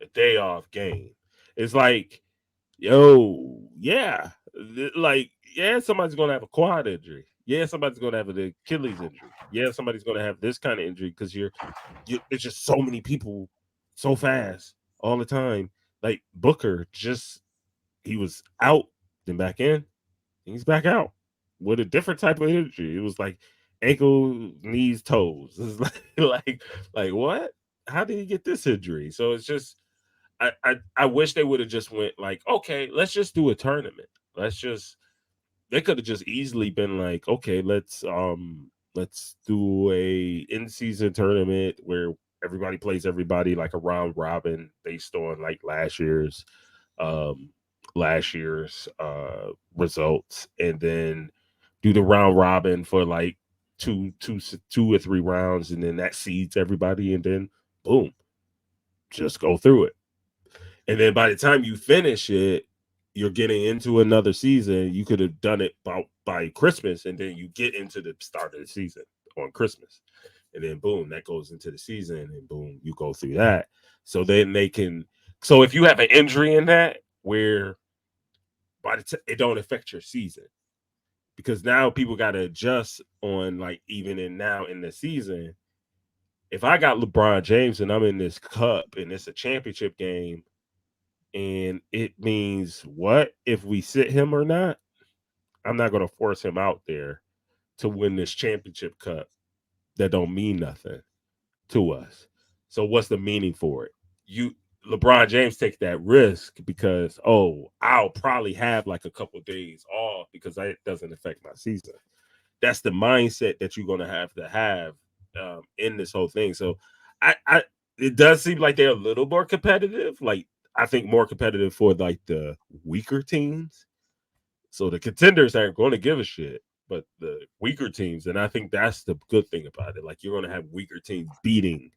a day off game. It's like, somebody's gonna have a quad injury. Yeah, somebody's gonna have an Achilles injury. Yeah, somebody's gonna have this kind of injury because it's just so many people so fast all the time. Like Booker, he was out, then back in, he's back out with a different type of injury. It was like ankle, knees, toes. It's like what? How did he get this injury? So it's just, I wish they would have just went like, okay, let's just do a tournament. They could have just easily been like, okay, let's do a in-season tournament where everybody plays everybody, like a round robin based on like last year's results, and then do the round robin for like two or three rounds, and then that seeds everybody, and then boom, just go through it. And then by the time you finish it, you're getting into another season. You could have done it by Christmas, and then you get into the start of the season on Christmas. And then boom, that goes into the season, and boom, you go through that. So then they can. So if you have an injury in that, where it don't affect your season, because now people got to adjust on like even in now in the season. If I got LeBron James and I'm in this cup and it's a championship game, and it means what if we sit him or not? I'm not going to force him out there to win this championship cup that don't mean nothing to us. So what's the meaning for it? LeBron James takes that risk because, I'll probably have like a couple of days off because it doesn't affect my season. That's the mindset that you're going to have in this whole thing. So it does seem like they're a little more competitive. Like, I think more competitive for like the weaker teams. So the contenders aren't going to give a shit, but the weaker teams, and I think that's the good thing about it. Like, you're going to have weaker teams beating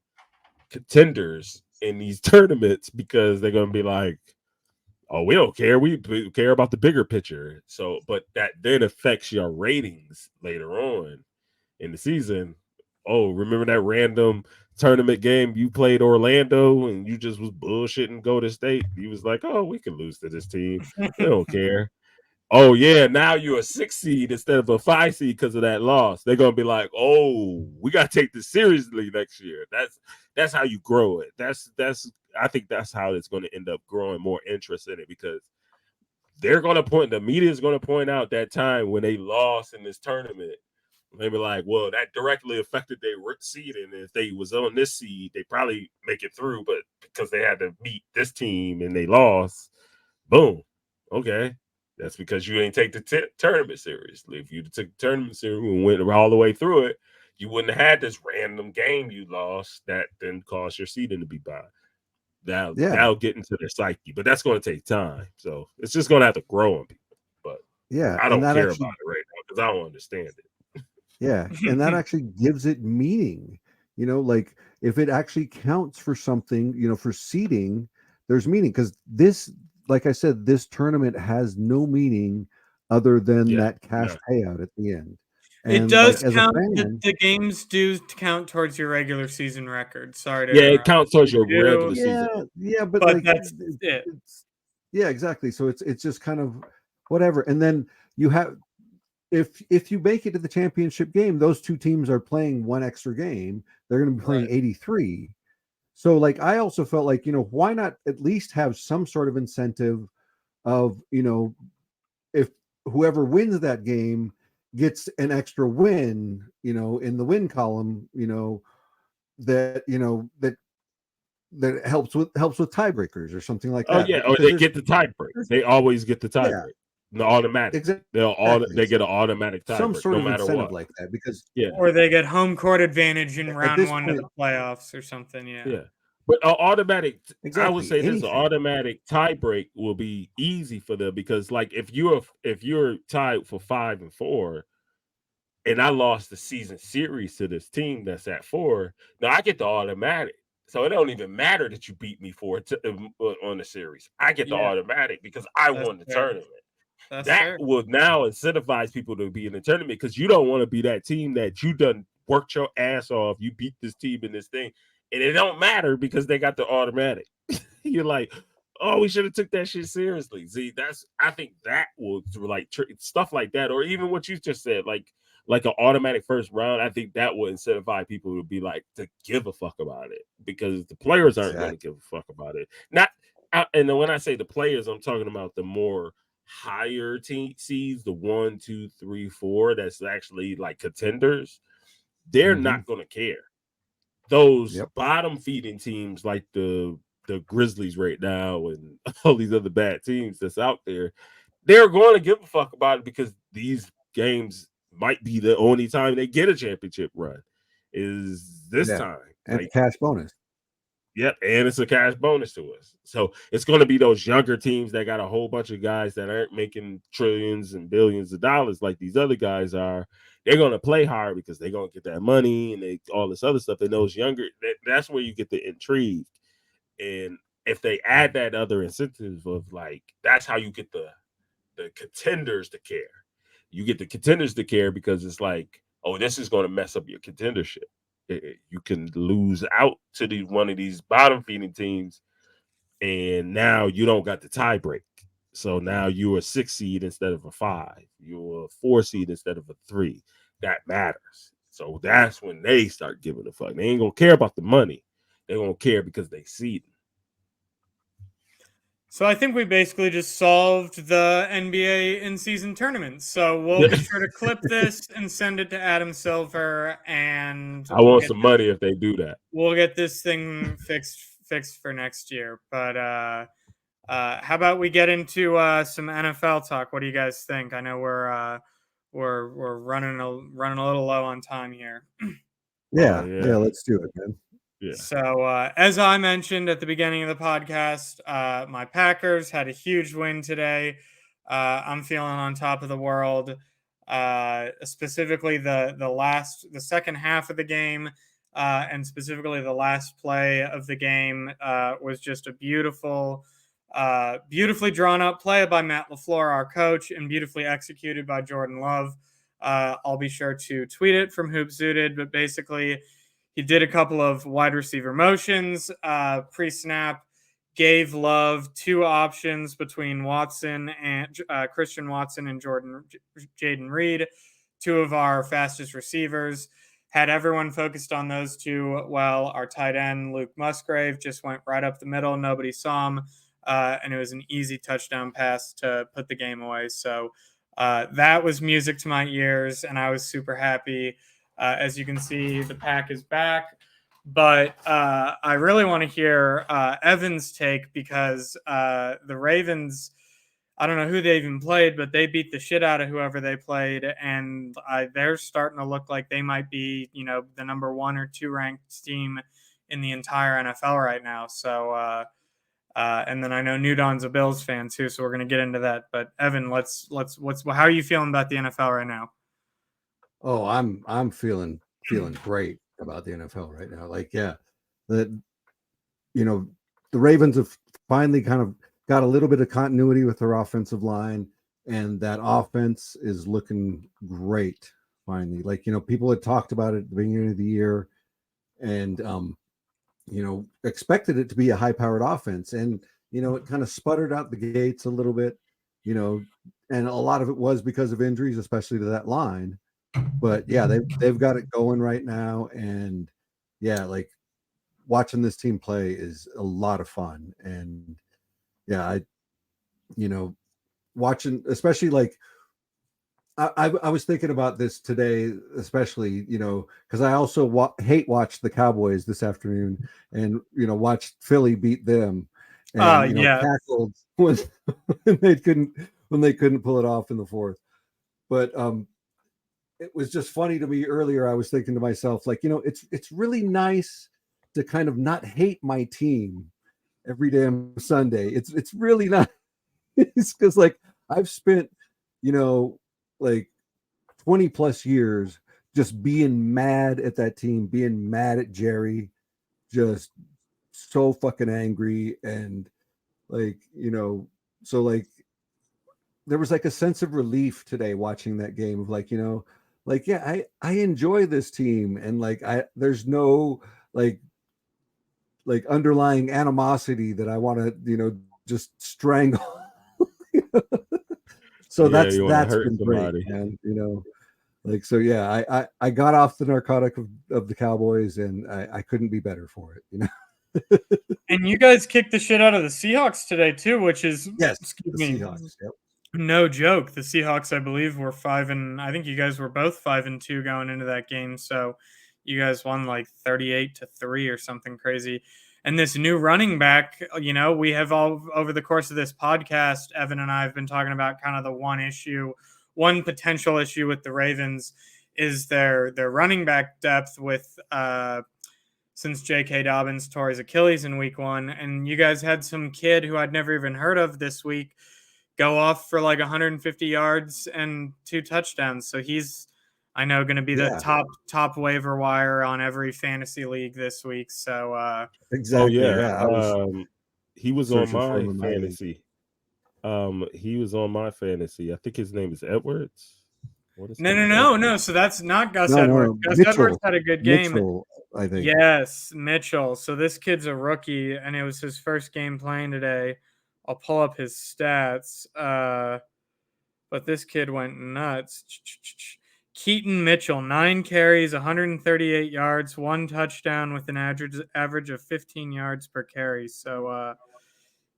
contenders in these tournaments because they're going to be like, oh, we don't care. We care about the bigger picture. So, but that then affects your ratings later on in the season. Oh, remember that random tournament game you played Orlando and you just was bullshitting Golden State? You was like, oh, we can lose to this team. We don't care. Oh, yeah, now you're a 6 seed instead of a 5 seed because of that loss. They're going to be like, oh, we got to take this seriously next year. That's how you grow it. I think that's how it's going to end up growing more interest in it, because the media is going to point out that time when they lost in this tournament. They be like, well, that directly affected their seed, and if they was on this seed, they probably make it through, but because they had to beat this team and they lost, boom, okay. That's because you didn't take the tournament seriously. If you took the tournament seriously and went all the way through it, you wouldn't have had this random game you lost that then caused your seeding to be bad. That'll get into their psyche, but that's going to take time. So it's just going to have to grow on people. But I don't care about it right now because I don't understand it. Yeah, and that actually gives it meaning. Like if it actually counts for something, for seeding, there's meaning, because this, like I said, this tournament has no meaning other than that cash payout at the end. And it does count. The games do count towards your regular season record. Sorry to interrupt. It counts towards your regular season. Yeah, but like that's it. Yeah, exactly. So it's just kind of whatever. And then you have, if you make it to the championship game, those two teams are playing one extra game. They're going to be playing 83. So like, I also felt like, why not at least have some sort of incentive of, if whoever wins that game gets an extra win, in the win column, that helps with tiebreakers or something like that. Oh yeah, or they get the tiebreak. They always get the tiebreak. The automatic. Exactly. They get an automatic tiebreak, some sort no of matter incentive what. like that, because or they get home court advantage in round one of the playoffs or something. Yeah. But an automatic, exactly, I would say this: an automatic tiebreak will be easy for them, because, like, if you're tied for 5-4, and I lost the season series to this team that's at 4, now I get the automatic. So it don't even matter that you beat me on the series. I get the automatic because I won the tournament. That will now incentivize people to be in the tournament, because you don't want to be that team that you done worked your ass off. You beat this team in this thing, and it don't matter because they got the automatic. You're like, oh, we should have took that shit seriously. See, I think that will, like, stuff like that, or even what you just said, like an automatic first round. I think that will incentivize people to be like, to give a fuck about it, because the players aren't going to give a fuck about it. And when I say the players, I'm talking about the more higher seeds, the 1, 2, 3, 4, that's actually like contenders. They're not going to care. Those bottom feeding teams, like the the Grizzlies right now and all these other bad teams that's out there, they're going to give a fuck about it because these games might be the only time they get a championship run is this time. And like, cash bonus. Yep, and it's a cash bonus to us. So it's going to be those younger teams that got a whole bunch of guys that aren't making trillions and billions of dollars like these other guys are. They're going to play hard because they're going to get that money and all this other stuff. And those younger, that's where you get the intrigue. And if they add that other incentive of like, that's how you get the contenders to care. You get the contenders to care because it's like, oh, this is going to mess up your contendership. You can lose out to one of these bottom feeding teams, and now you don't got the tie break. So now you're a 6 seed instead of a 5. You're a 4 seed instead of a 3. That matters. So that's when they start giving a fuck. They ain't gonna care about the money. They're gonna care because they seed. So I think we basically just solved the NBA in-season tournament. So we'll be sure to clip this and send it to Adam Silver. And I want some money if they do that. We'll get this thing fixed for next year. But how about we get into some NFL talk? What do you guys think? I know we're running a little low on time here. Yeah, let's do it, man. Yeah. So as I mentioned at the beginning of the podcast, my Packers had a huge win today. I'm feeling on top of the world. Specifically the second half of the game, and specifically the last play of the game was just a beautifully drawn up play by Matt LaFleur, our coach, and beautifully executed by Jordan Love. I'll be sure to tweet it from Hoops Zooted, but basically he did a couple of wide receiver motions pre-snap, gave Love 2 options between Watson and Christian Watson and Jaden Reed, 2 of our fastest receivers. Had everyone focused on those 2 while our tight end, Luke Musgrave, just went right up the middle. Nobody saw him, and it was an easy touchdown pass to put the game away. So that was music to my ears, and I was super happy. As you can see, the pack is back. But I really want to hear Evan's take because the Ravens, I don't know who they even played, but they beat the shit out of whoever they played. And they're starting to look like they might be, the number 1 or 2 ranked team in the entire NFL right now. So, and then I know Nudon's a Bills fan too, so we're going to get into that. But Evan, how are you feeling about the NFL right now? Oh, I'm feeling great about the NFL right now. Like, yeah, the Ravens have finally kind of got a little bit of continuity with their offensive line, and that offense is looking great finally. Like, people had talked about it at the beginning of the year and expected it to be a high-powered offense, and it kind of sputtered out the gates a little bit, and a lot of it was because of injuries, especially to that line. But yeah, they've got it going right now, and yeah, like watching this team play is a lot of fun. And yeah, watching, especially like I was thinking about this today, especially because I also watched the Cowboys this afternoon, and watched Philly beat them, and tackled when they couldn't pull it off in the fourth. But it was just funny to me earlier. I was thinking to myself, like, it's really nice to kind of not hate my team every damn Sunday. It's really nice because like I've spent, like 20 plus years just being mad at that team, being mad at Jerry, just so fucking angry. And like, so like there was like a sense of relief today watching that game of like, like, yeah, I enjoy this team, and like there's no like underlying animosity that I want to just strangle. So that's been great, man. Like, so yeah, I got off the narcotic of the Cowboys, and I couldn't be better for it. And you guys kicked the shit out of the Seahawks today too, which is Seahawks. Yep. No joke. The Seahawks, I believe, were 5-2. I think you guys were both 5-2 going into that game. So you guys won like 38-3 or something crazy. And this new running back, we have all over the course of this podcast, Evan and I have been talking about kind of the one potential issue with the Ravens is their running back depth with since J.K. Dobbins tore his Achilles in week 1. And you guys had some kid who I'd never even heard of this week go off for like 150 yards and 2 touchdowns. So he's, I know, going to be the top waiver wire on every fantasy league this week. So exactly. He was on my fantasy. He was on my fantasy. I think his name is Edwards. No. So that's not Gus Edwards. Gus Edwards had a good game. Mitchell, I think. Yes, Mitchell. So this kid's a rookie, and it was his first game playing today. I'll pull up his stats. But this kid went nuts. Keaton Mitchell, 9 carries, 138 yards, 1 touchdown with an average of 15 yards per carry. So,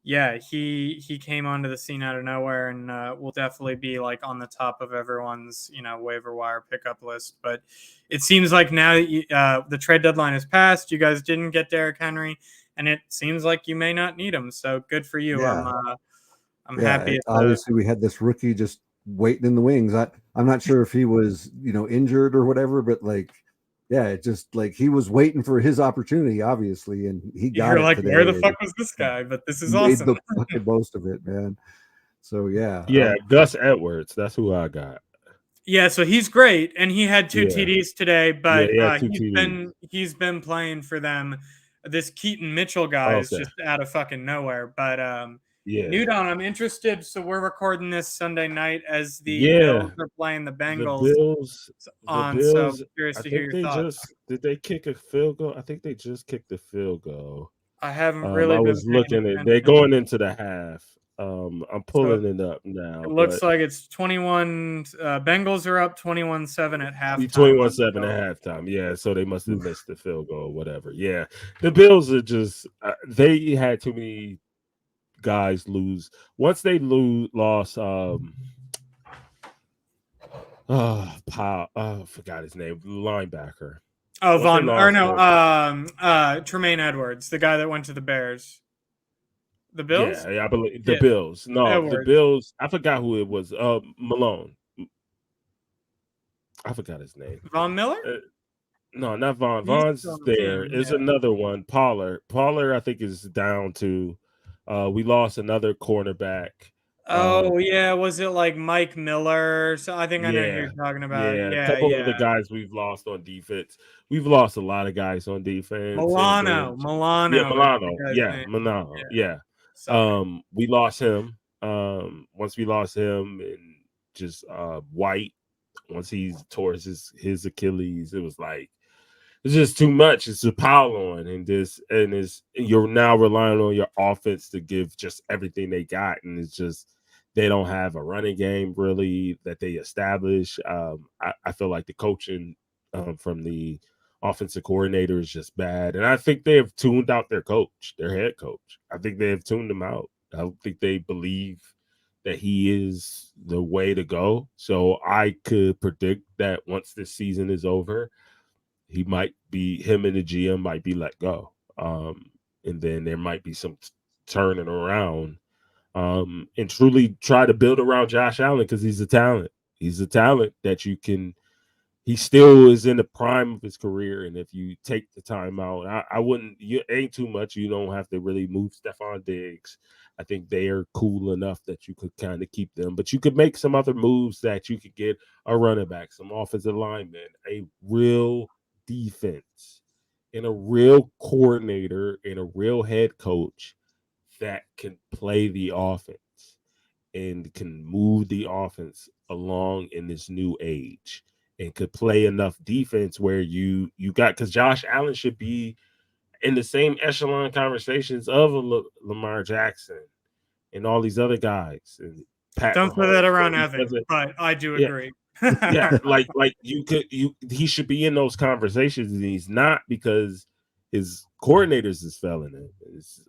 he came onto the scene out of nowhere and will definitely be like on the top of everyone's waiver wire pickup list. But it seems like now that the trade deadline has passed, you guys didn't get Derrick Henry, and it seems like you may not need him. So good for you. Yeah. I'm happy. Obviously, we had this rookie just waiting in the wings. I'm not sure if he was injured or whatever, but it just like he was waiting for his opportunity, obviously, and he got it. You're like, today. Where the fuck was this guy? But this is awesome. Made the fucking most of it, man. So Gus Edwards, that's who I got. Yeah, so he's great, and he had 2 TDs today, but he's been playing for them. This Keaton Mitchell guy is just out of fucking nowhere, but Newton, I'm interested. So we're recording this Sunday night as the Bills are playing the Bengals. The Bills, so curious to hear your thoughts. Did they kick a field goal? I think they just kicked the field goal. I haven't really. I was looking at. They're going into the half. I'm pulling it up now. It looks like it's 21. Bengals are up 21-7 at halftime. 21-7 at halftime. Yeah, so they must have missed the field goal or whatever. Yeah, the Bills are just. They had too many guys lose. Once they lost I forgot his name, linebacker. Tremaine Edwards, the guy that went to the Bears. The Bills? Yeah, I believe the Bills. No, Edwards. The Bills. I forgot who it was. Malone. I forgot his name. Von Miller? No, not Von. Von's there. There's another one. Pollard, I think, is down to. We lost another cornerback. Was it like Mike Miller? So I think I know who you're talking about. Yeah, a couple of the guys we've lost on defense. We've lost a lot of guys on defense. Milano. Yeah. We lost him. Once we lost him, and just White. Once he tore his Achilles, it was like. It's just too much. It's a pile on, and you're now relying on your offense to give just everything they got, and it's just they don't have a running game really that they establish. I feel like the coaching from the offensive coordinator is just bad, and I think they have tuned out their head coach. I think they have tuned him out. I don't think they believe that he is the way to go. So I could predict that once this season is over. Him and the GM might be let go. And then there might be some turning around and truly try to build around Josh Allen because he's a talent. He's a talent that he still is in the prime of his career. And if you take the time out, I wouldn't, ain't too much. You don't have to really move Stephon Diggs. I think they are cool enough that you could kind of keep them, but you could make some other moves that you could get a running back, some offensive linemen, a real defense, and a real coordinator and a real head coach that can play the offense and can move the offense along in this new age and could play enough defense where you got, because Josh Allen should be in the same echelon conversations of Lamar Jackson and all these other guys. And don't put that around Evan, but I do agree. He should be in those conversations, and he's not because his coordinators is failing him. His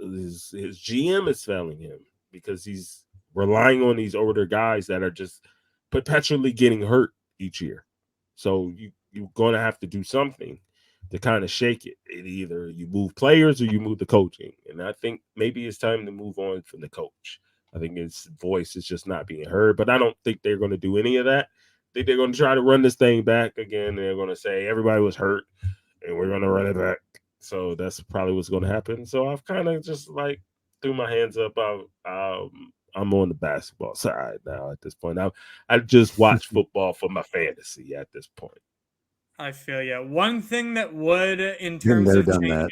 GM is failing him because he's relying on these older guys that are just perpetually getting hurt each year. So you're going to have to do something kind of shake it. Either you move players or you move the coaching. And I think maybe it's time to move on from the coach. I think his voice is just not being heard, but I don't think they're going to do any of that. I think they're going to try to run this thing back again. They're going to say everybody was hurt and we're going to run it back. So that's probably what's going to happen. So I've kind of just like threw my hands up. I'm on the basketball side now at this point. I just watch football for my fantasy at this point. I feel you. One thing that would, in terms of changing,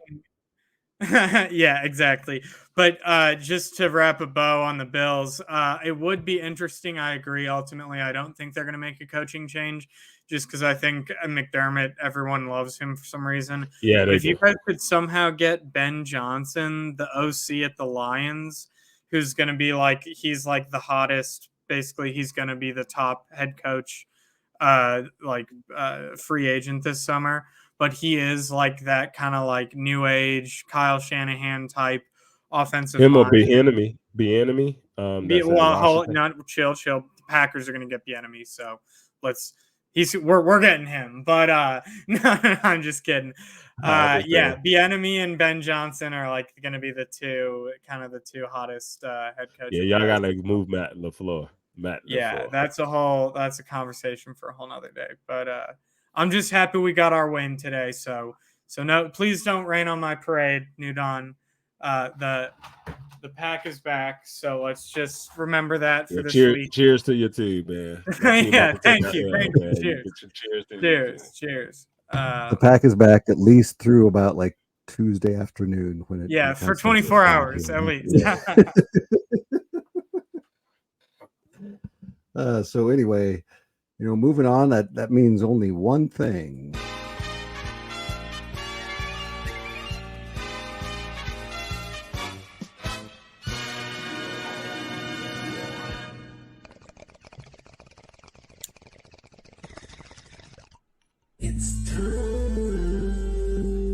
yeah, exactly. But just to wrap a bow on the Bills, it would be interesting. I agree. Ultimately, I don't think they're going to make a coaching change just because I think McDermott, everyone loves him for some reason. Yeah, but if you guys could somehow get Ben Johnson, the OC at the Lions, who's going to be like, he's like the hottest, basically, he's going to be the top head coach, free agent this summer. But he is like that kind of like new age Kyle Shanahan type offensive. Him or Bieniemy. Chill. The Packers are going to get Bieniemy, so we're getting him. But no, I'm just kidding. Bieniemy and Ben Johnson are like going to be the two hottest head coaches. Yeah, y'all got to move Matt LaFleur. That's a conversation for a whole nother day. But I'm just happy we got our win today. So no, please don't rain on my parade, New Dawn. The pack is back. So let's just remember that for this week. Cheers to your team, man. Thank you. Cheers. The pack is back at least through about like Tuesday afternoon when it. For 24 hours at least. So anyway, moving on, that means only one thing. It's time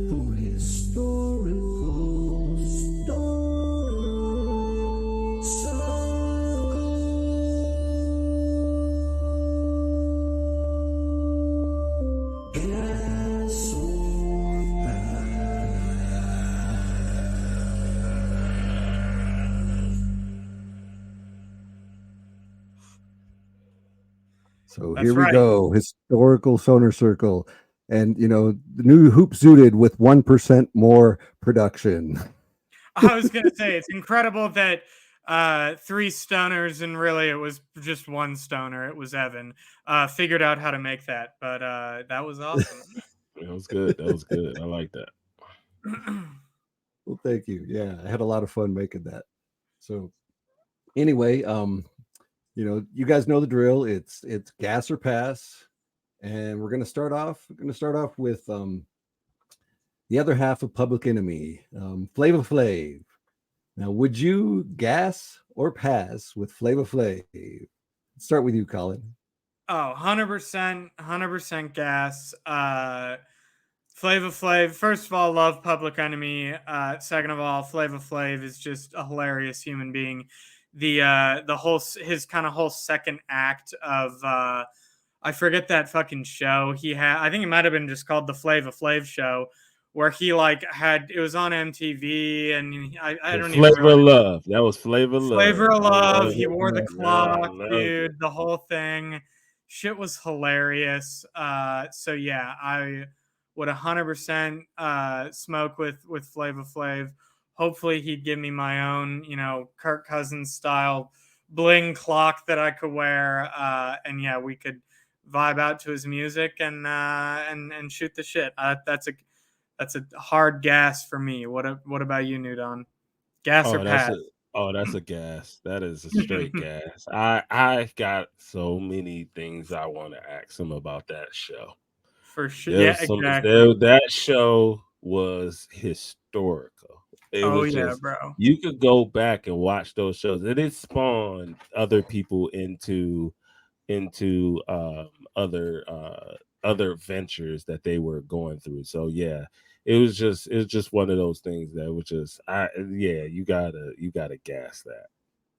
for historical So here we go, historical Sonar Circle. And, the new Hoop Zooted with 1% more production. I was going to say, it's incredible that 3 stoners, and really it was just 1 stoner, it was Evan, figured out how to make that. But that was awesome. That was good. I like that. Well, thank you. Yeah, I had a lot of fun making that. So anyway, you guys know the drill. It's gas or pass. And we're going to start off with the other half of Public Enemy, Flavor Flav. Now, would you gas or pass with Flavor Flav? Let's start with you, Colin. Oh, 100% gas. Flavor Flav, first of all, love Public Enemy. Second of all, Flavor Flav is just a hilarious human being. His kind of whole second act of I forget that fucking show he had. I think it might have been just called the Flavor Flav Show, where he it was on MTV, and I don't even Flavor of Love. That was Flavor Love. Flavor of Love. He wore the clock, dude. The whole thing, shit was hilarious. So yeah, I would 100% smoke with Flavor Flav. Hopefully he'd give me my own, Kirk Cousins style bling clock that I could wear. And yeah, we could vibe out to his music and shoot the shit. That's a hard gas for me. What about you, Nudon? Gas or pass? That's a gas. That is a straight gas. I got so many things I want to ask him about that show. For sure. Exactly. That show was historical. Bro. You could go back and watch those shows, and it spawned other people into other ventures that they were going through. So yeah, it was just one of those things that was just you gotta gas that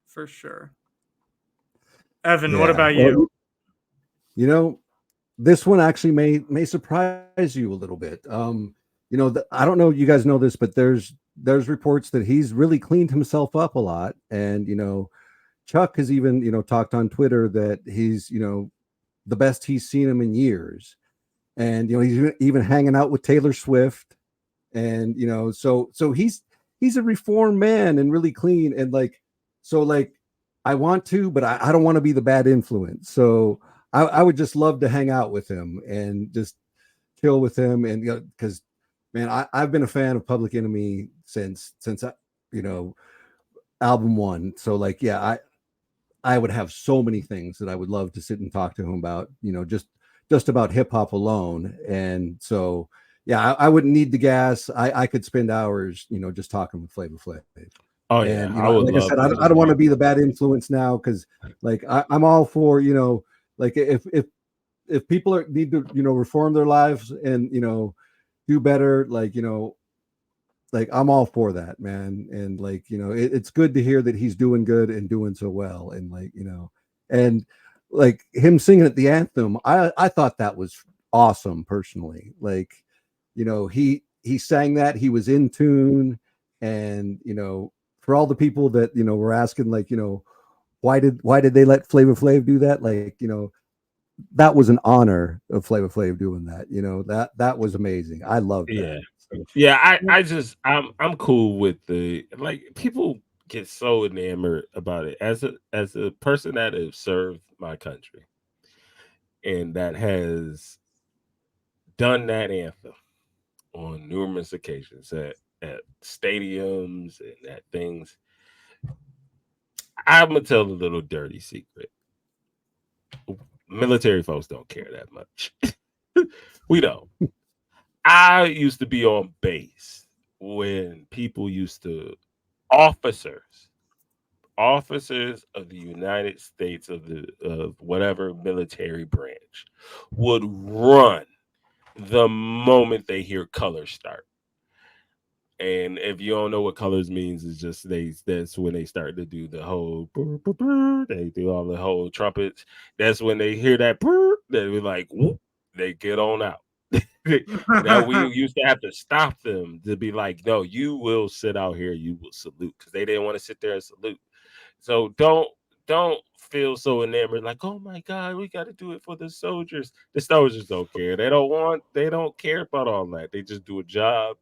for sure. Evan, what about you? this one actually may surprise you a little bit. I don't know, you guys know this, but there's reports that he's really cleaned himself up a lot, and Chuck has even talked on Twitter that he's the best he's seen him in years, and he's even hanging out with Taylor Swift, and so he's a reformed man and really clean, and I want to, but I don't want to be the bad influence. So I would just love to hang out with him and just chill with him, and because man, I've been a fan of Public Enemy since album one. So I would have so many things that I would love to sit and talk to him about, just about hip hop alone. And so yeah, I wouldn't need the gas. I could spend hours, just talking with Flavor Flav. Oh yeah, And I would like I love said, that. I don't want to be the bad influence now, because I'm all for if people need to reform their lives and do better, I'm all for that, man. And it's good to hear that he's doing good and doing so well, and and him singing at the anthem, I thought that was awesome personally. He sang that, he was in tune, and for all the people that were asking why did they let Flavor Flav do that, that was an honor of Flavor Flav doing that. That was amazing. I loved that. Yeah, I'm cool with the people get so enamored about it. As a person that has served my country and that has done that anthem on numerous occasions at stadiums and at things, I'm gonna tell a little dirty secret. Military folks don't care that much. We don't. I used to be on base when people used to officers of the United States of whatever military branch would run the moment they hear colors start. And if you don't know what colors means, it's just that's when they start to do the whole they do all the whole trumpets. That's when they hear that they be like, whoop, they get on out. Now we used to have to stop them to be like, no, you will sit out here, you will salute, because they didn't want to sit there and salute. So don't feel so enamored, like, oh my God, we got to do it for the soldiers. The soldiers don't care. They don't care about all that. They just do a job.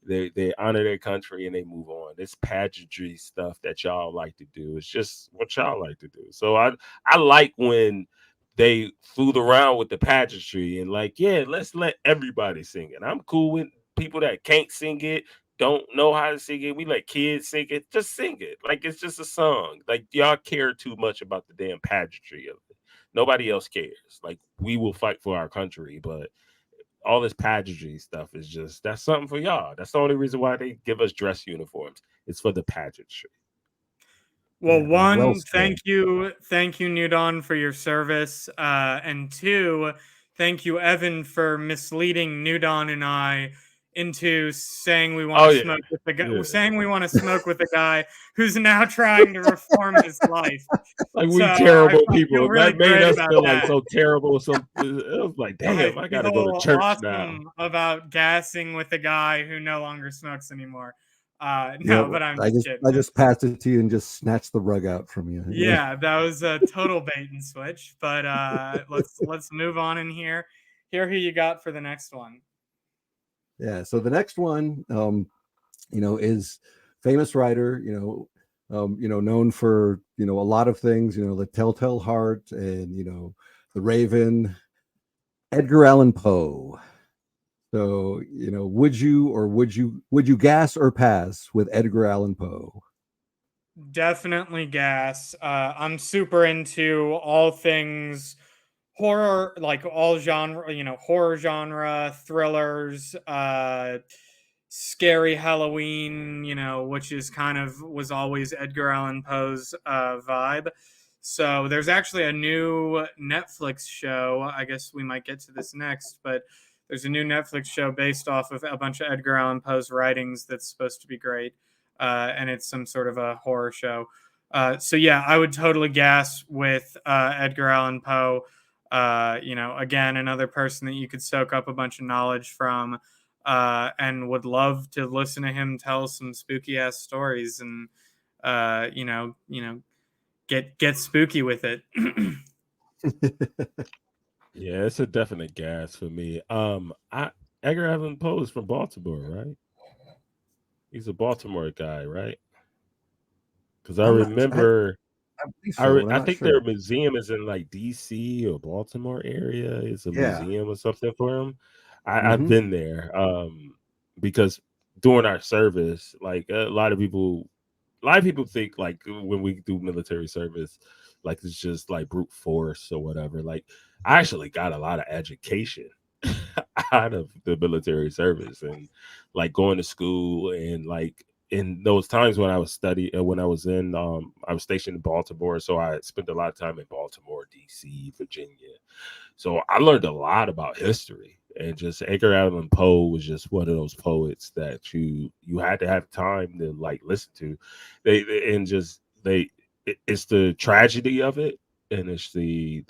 They honor their country and they move on. This pageantry stuff that y'all like to do, it's just what y'all like to do. So I like when they fooled around with the pageantry and let's let everybody sing it. I'm cool with people that can't sing it, don't know how to sing it. We let kids sing it. Just sing it. It's just a song. Y'all care too much about the damn pageantry of it. Nobody else cares. We will fight for our country, but all this pageantry stuff is that's something for y'all. That's the only reason why they give us dress uniforms. It's for the pageantry. Well, one, thank you, New Dawn, for your service, and two, thank you, Evan, for misleading New Dawn and I into saying we want to smoke with the guy, saying we want to smoke with the guy who's now trying to reform his life. We terrible people. Really that made us feel so terrible. So it was like, damn, I gotta go to church now. About gassing with a guy who no longer smokes anymore. But I just passed it to you and just snatched the rug out from you. Yeah, that was a total bait and switch. But let's move on in here. Hear who you got for the next one. Yeah, so the next one, is famous writer, known for a lot of things, the Telltale Heart and the Raven, Edgar Allan Poe. So, would you gas or pass with Edgar Allan Poe? Definitely gas. I'm super into all things horror, all genre, horror genre, thrillers, scary Halloween, which is was always Edgar Allan Poe's vibe. So there's actually a new Netflix show. I guess we might get to this next, but there's a new Netflix show based off of a bunch of Edgar Allan Poe's writings that's supposed to be great. And it's some sort of a horror show. So yeah, I would totally gas with Edgar Allan Poe. Again, another person that you could soak up a bunch of knowledge from, and would love to listen to him tell some spooky ass stories and, get spooky with it. Yeah, it's a definite gas for me. Edgar Allan Poe is from Baltimore, right? He's a Baltimore guy, right? Because I I'm not. remember, I believe so, but I'm I not think sure. their museum is in like DC or Baltimore area. It's a Yeah. museum or something for him. I've Hmm. been there because during our service, like a lot of people think like when we do military service, like it's just like brute force or whatever. Like I actually got a lot of education out of the military service and like going to school and like in those times when I was studying when I was in I was stationed in Baltimore, so I spent a lot of time in Baltimore, DC, Virginia. So I learned a lot about history, and just Edgar Allan Poe was just one of those poets that you had to have time to like listen to. It's the tragedy of it, and it's the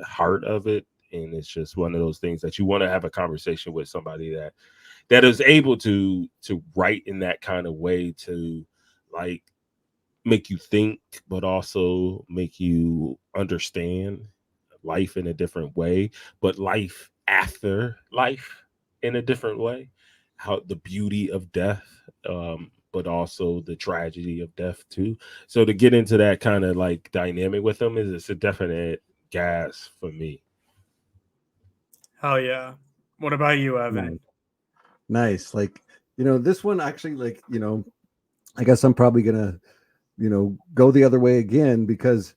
heart of it, and it's just one of those things that you want to have a conversation with somebody that is able to write in that kind of way to like make you think, but also make you understand life in a different way, but life after life in a different way. How the beauty of death, but also the tragedy of death too. So to get into that kind of like dynamic with them is it's a definite gas for me. Hell yeah. What about you, Nice. Evan? Nice. Like, this one actually, like, I guess I'm probably gonna, go the other way again because,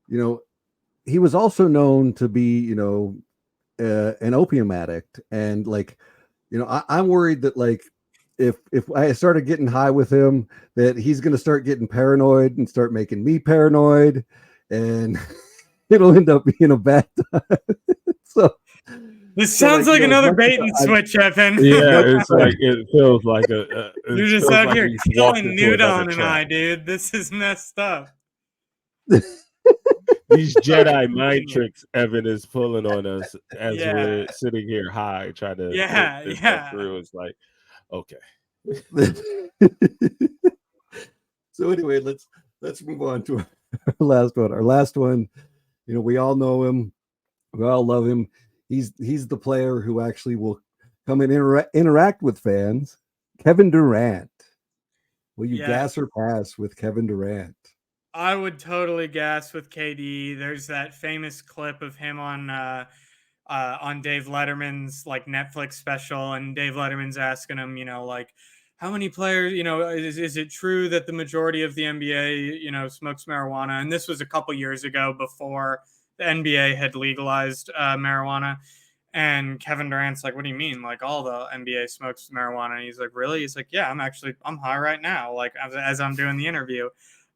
you know, he was also known to be, an opium addict, and like, I'm worried that like if I started getting high with him, that he's gonna start getting paranoid and start making me paranoid, and it'll end up being a bad time. so This so sounds like, like as another much as bait and I, switch, Evan. Yeah, much it's as like it feels like You're it just feels out like here he's walked killing into another Nudon and trap. I, dude. This is messed up. These Sorry, Jedi mind continue. tricks Evan is pulling on us as Yeah, we're sitting here high trying to think yeah, this stuff yeah. through. It's like, okay. so anyway, let's move on to our last one. Our last one, we all know him, we all love him. He's the player who actually will come and interact with fans. Kevin Durant. Will you Yeah, gas or pass with Kevin Durant? I would totally gas with KD. There's that famous clip of him on Dave Letterman's like Netflix special, and Dave Letterman's asking him, like how many players, is it true that the majority of the NBA, smokes marijuana? And this was a couple years ago before the NBA had legalized marijuana. And Kevin Durant's like, what do you mean? Like all the NBA smokes marijuana? And he's like, really? He's like, yeah, I'm high right now. Like as I'm doing the interview.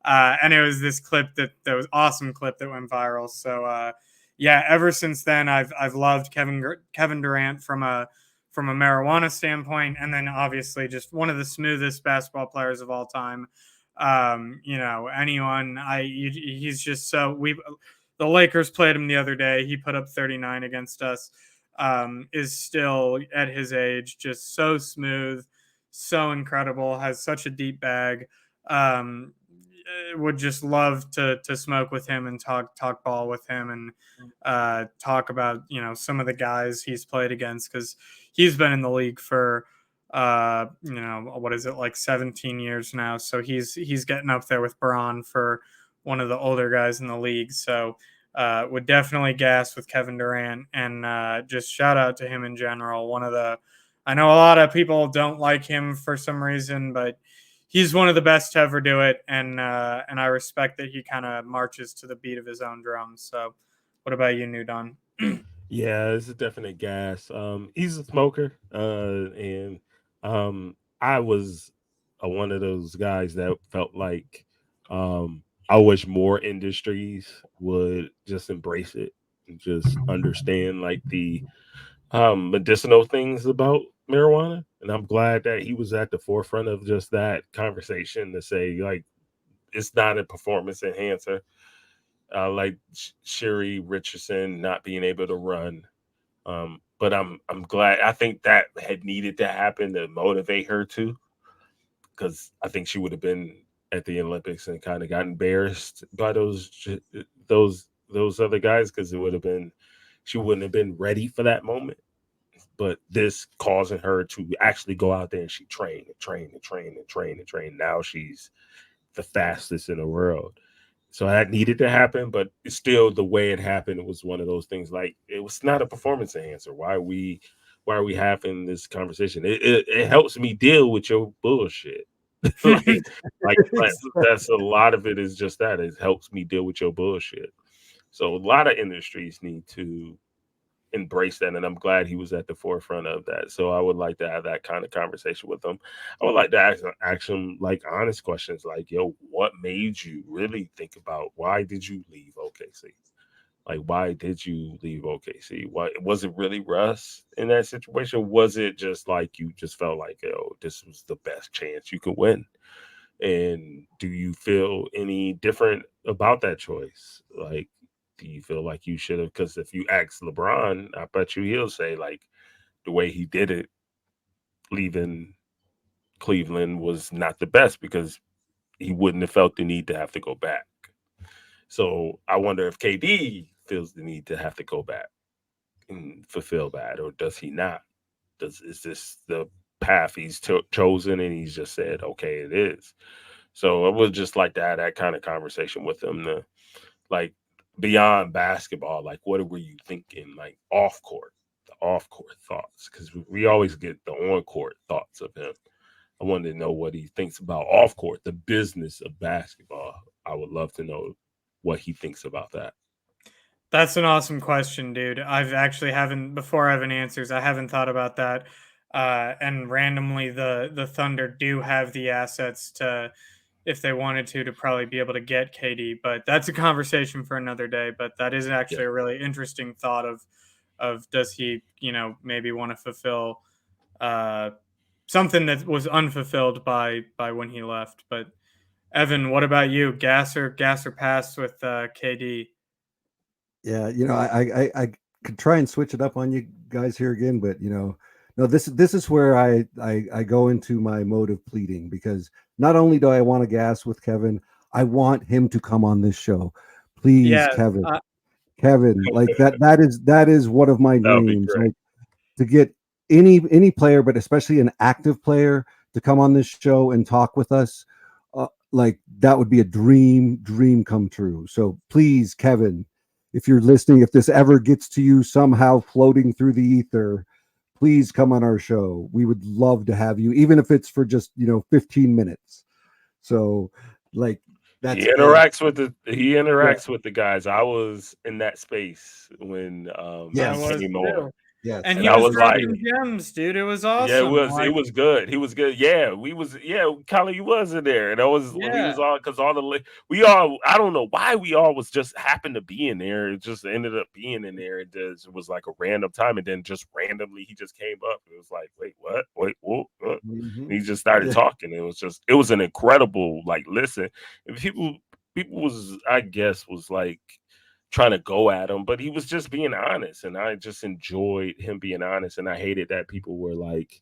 And it was this clip that was awesome clip that went viral. So, yeah, ever since then, I've loved Kevin Durant from a marijuana standpoint, and then obviously just one of the smoothest basketball players of all time. Anyone, he's just so the Lakers played him the other day. He put up 39 against us. Is still at his age just so smooth, so incredible. Has such a deep bag. Um, would just love to smoke with him and talk ball with him and talk about some of the guys he's played against, because he's been in the league for what is it, like 17 years now, so he's getting up there with Braun for one of the older guys in the league. So would definitely gas with Kevin Durant, and just shout out to him in general. I know a lot of people don't like him for some reason, but he's one of the best to ever do it, and I respect that he kind of marches to the beat of his own drum. So, what about you, New Don? Yeah, it's a definite gas. He's a smoker, and I was one of those guys that felt like I wish more industries would just embrace it and just understand like the medicinal things about marijuana. And I'm glad that he was at the forefront of just that conversation to say like it's not a performance enhancer. like Sherry Richardson not being able to run. But I'm glad. I think that had needed to happen to motivate her too, because I think she would have been at the Olympics and kind of got embarrassed by those other guys, because it would have been, she wouldn't have been ready for that moment. But this causing her to actually go out there and she train and train and train and train and train. Now she's the fastest in the world. So that needed to happen, but it's still the way it happened. It was one of those things, like, it was not a performance enhancer. Why are we having this conversation? It helps me deal with your bullshit. like that's a lot of it is just that. It helps me deal with your bullshit. So a lot of industries need to embrace that, and I'm glad he was at the forefront of that. So I would like to have that kind of conversation with him. I would like to ask him like honest questions, like, yo, what made you really think about, why did you leave OKC? Like, why did you leave OKC? Why was it really Russ in that situation? Was it just like you just felt like, yo, this was the best chance you could win? And do you feel any different about that choice? Like, do you feel like you should have? Because if you ask LeBron, I bet you he'll say, like, the way he did it, leaving Cleveland was not the best, because he wouldn't have felt the need to have to go back. So I wonder if KD feels the need to have to go back and fulfill that, or does he not? Is this the path he's chosen, and he's just said, okay, it is? So I would just like to have that kind of conversation with him, to, like, beyond basketball, like, what were you thinking, like, the off court thoughts? Because we always get the on court thoughts of him. I wanted to know what he thinks about off court, the business of basketball. I would love to know what he thinks about that. That's an awesome question, dude. I've actually haven't, before Evan answers, I haven't thought about that. And randomly, the Thunder do have the assets to, if they wanted to probably be able to get KD. But that's a conversation for another day. But that is actually a really interesting thought of does he, maybe want to fulfill something that was unfulfilled by when he left. But Evan, what about you? Gas or pass with KD? Yeah, I could try and switch it up on you guys here again, but no, this is where I go into my mode of pleading, because not only do I want to gas with Kevin, I want him to come on this show. Please, Yeah, Kevin, like that is one of my dreams, like, to get any player, but especially an active player, to come on this show and talk with us. Like, that would be a dream come true. So please, Kevin, if you're listening, if this ever gets to you somehow floating through the ether, please come on our show. We would love to have you, even if it's for just 15 minutes. So, like, that's he interacts with the guys. I was in that space when he came on. Yes. And he was dropping gems, dude. It was awesome. Yeah, it was good. He was good. Yeah, Colin, you was in there, and we was all, because I don't know why we all was just happened to be in there. It just ended up being in there. It was like a random time, and then just randomly he just came up. It was like, wait, what? Wait, what? Mm-hmm. He just started talking. It was an incredible, like, listen. People was, I guess, was like trying to go at him, but he was just being honest, and I just enjoyed him being honest. And I hated that people were like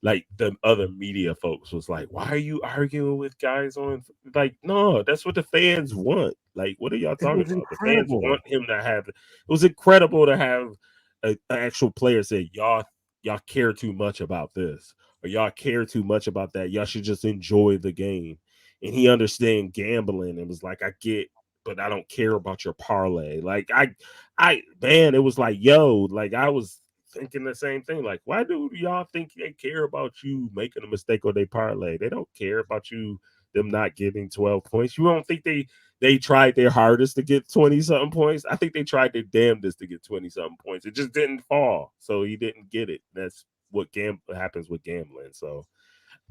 the other media folks was like, why are you arguing with guys on, like, no, that's what the fans want. Like, what are y'all talking about? Incredible. The fans want him to have, it was incredible to have an actual player say, y'all care too much about this, or y'all care too much about that, y'all should just enjoy the game. And he understand gambling and was like, I get, but I don't care about your parlay. Like, man, it was like, yo, like, I was thinking the same thing. Like, why do y'all think they care about you making a mistake on their parlay? They don't care about them not getting 12 points. You don't think they tried their hardest to get 20-something points? I think they tried their damnedest to get 20-something points. It just didn't fall, so he didn't get it. That's what happens with gambling. So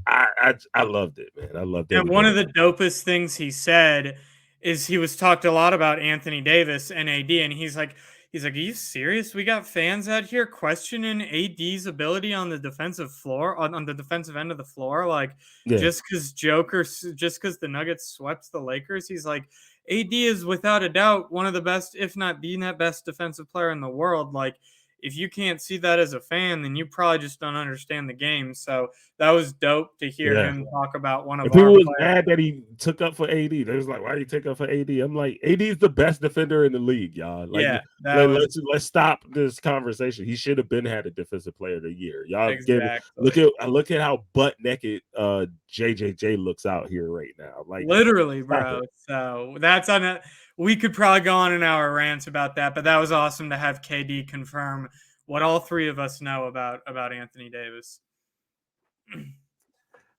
I loved it, man. I loved it. And one of the dopest things he said is he was talked a lot about Anthony Davis and AD, and he's like, are you serious? We got fans out here questioning AD's ability on the defensive floor, on the defensive end of the floor. Like, just because the Nuggets swept the Lakers, he's like, AD is without a doubt one of the best, if not the best defensive player in the world. Like, if you can't see that as a fan, then you probably just don't understand the game. So that was dope to hear Yeah. him talk about one of And our people was players. mad that he took up for AD. They was like, "Why do you take up for AD?" I'm like, "AD is the best defender in the league, y'all. Like, Yeah, that was let's stop this conversation. He should have been had a defensive player of the year. Y'all exactly. look at how butt naked JJJ looks out here right now. Like, Literally, stop bro. it. So that's on a. We could probably go on an hour rant about that, but that was awesome to have KD confirm what all three of us know about Anthony Davis.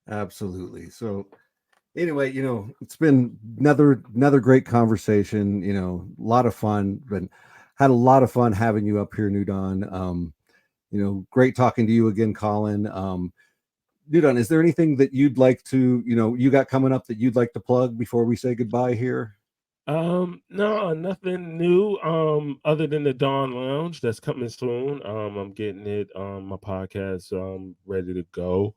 Absolutely. So anyway, it's been another great conversation, a lot of fun, but had a lot of fun having you up here, Nudon. Great talking to you again, Colin. Nudon, is there anything that you'd like to, you got coming up that you'd like to plug before we say goodbye here? No, nothing new. Other than the Dawn Lounge that's coming soon. I'm getting it. My podcast ready to go.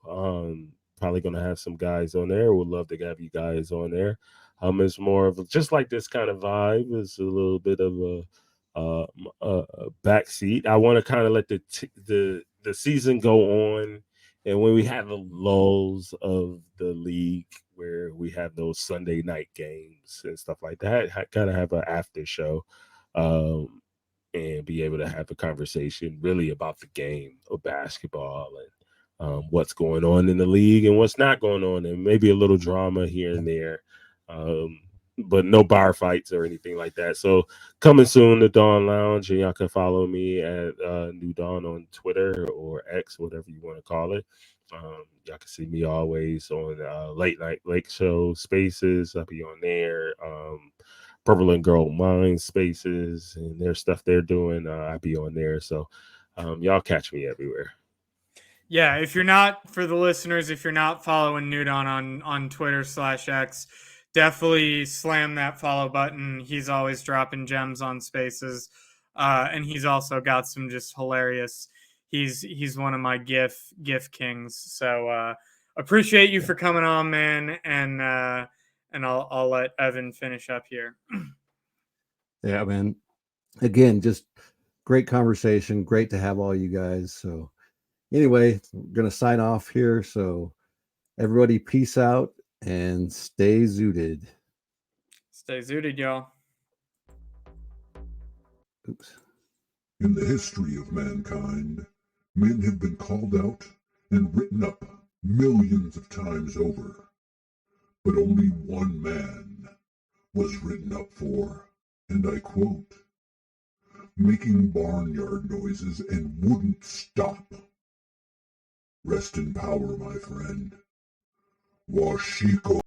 Probably gonna have some guys on there. Would love to have you guys on there. It's more of just like this kind of vibe. It's a little bit of a backseat. I want to kind of let the season go on, and when we have the lulls of the league where we have those Sunday night games and stuff like that, kind of have an after show, and be able to have a conversation really about the game of basketball and what's going on in the league and what's not going on, and maybe a little drama here and there, but no bar fights or anything like that. So coming soon, the Dawn Lounge, and y'all can follow me at New Dawn on Twitter or X, whatever you want to call it. Y'all can see me always on Late Night Lake Show Spaces. I'll be on there. Purple and Gold Mine Spaces, and their stuff they're doing. I'll be on there. So y'all catch me everywhere. Yeah, if you're not, for the listeners, if you're not following Nudon on Twitter/X, definitely slam that follow button. He's always dropping gems on Spaces, and he's also got some just hilarious. He's one of my GIF kings. So appreciate you for coming on, man, and I'll let Evan finish up here. Yeah, man. Again, just great conversation. Great to have all you guys. So anyway, we're going to sign off here. So everybody, peace out and stay zooted. Stay zooted, y'all. Oops. In the history of mankind, men have been called out and written up millions of times over. But only one man was written up for, and I quote, making barnyard noises and wouldn't stop. Rest in power, my friend. Washiko.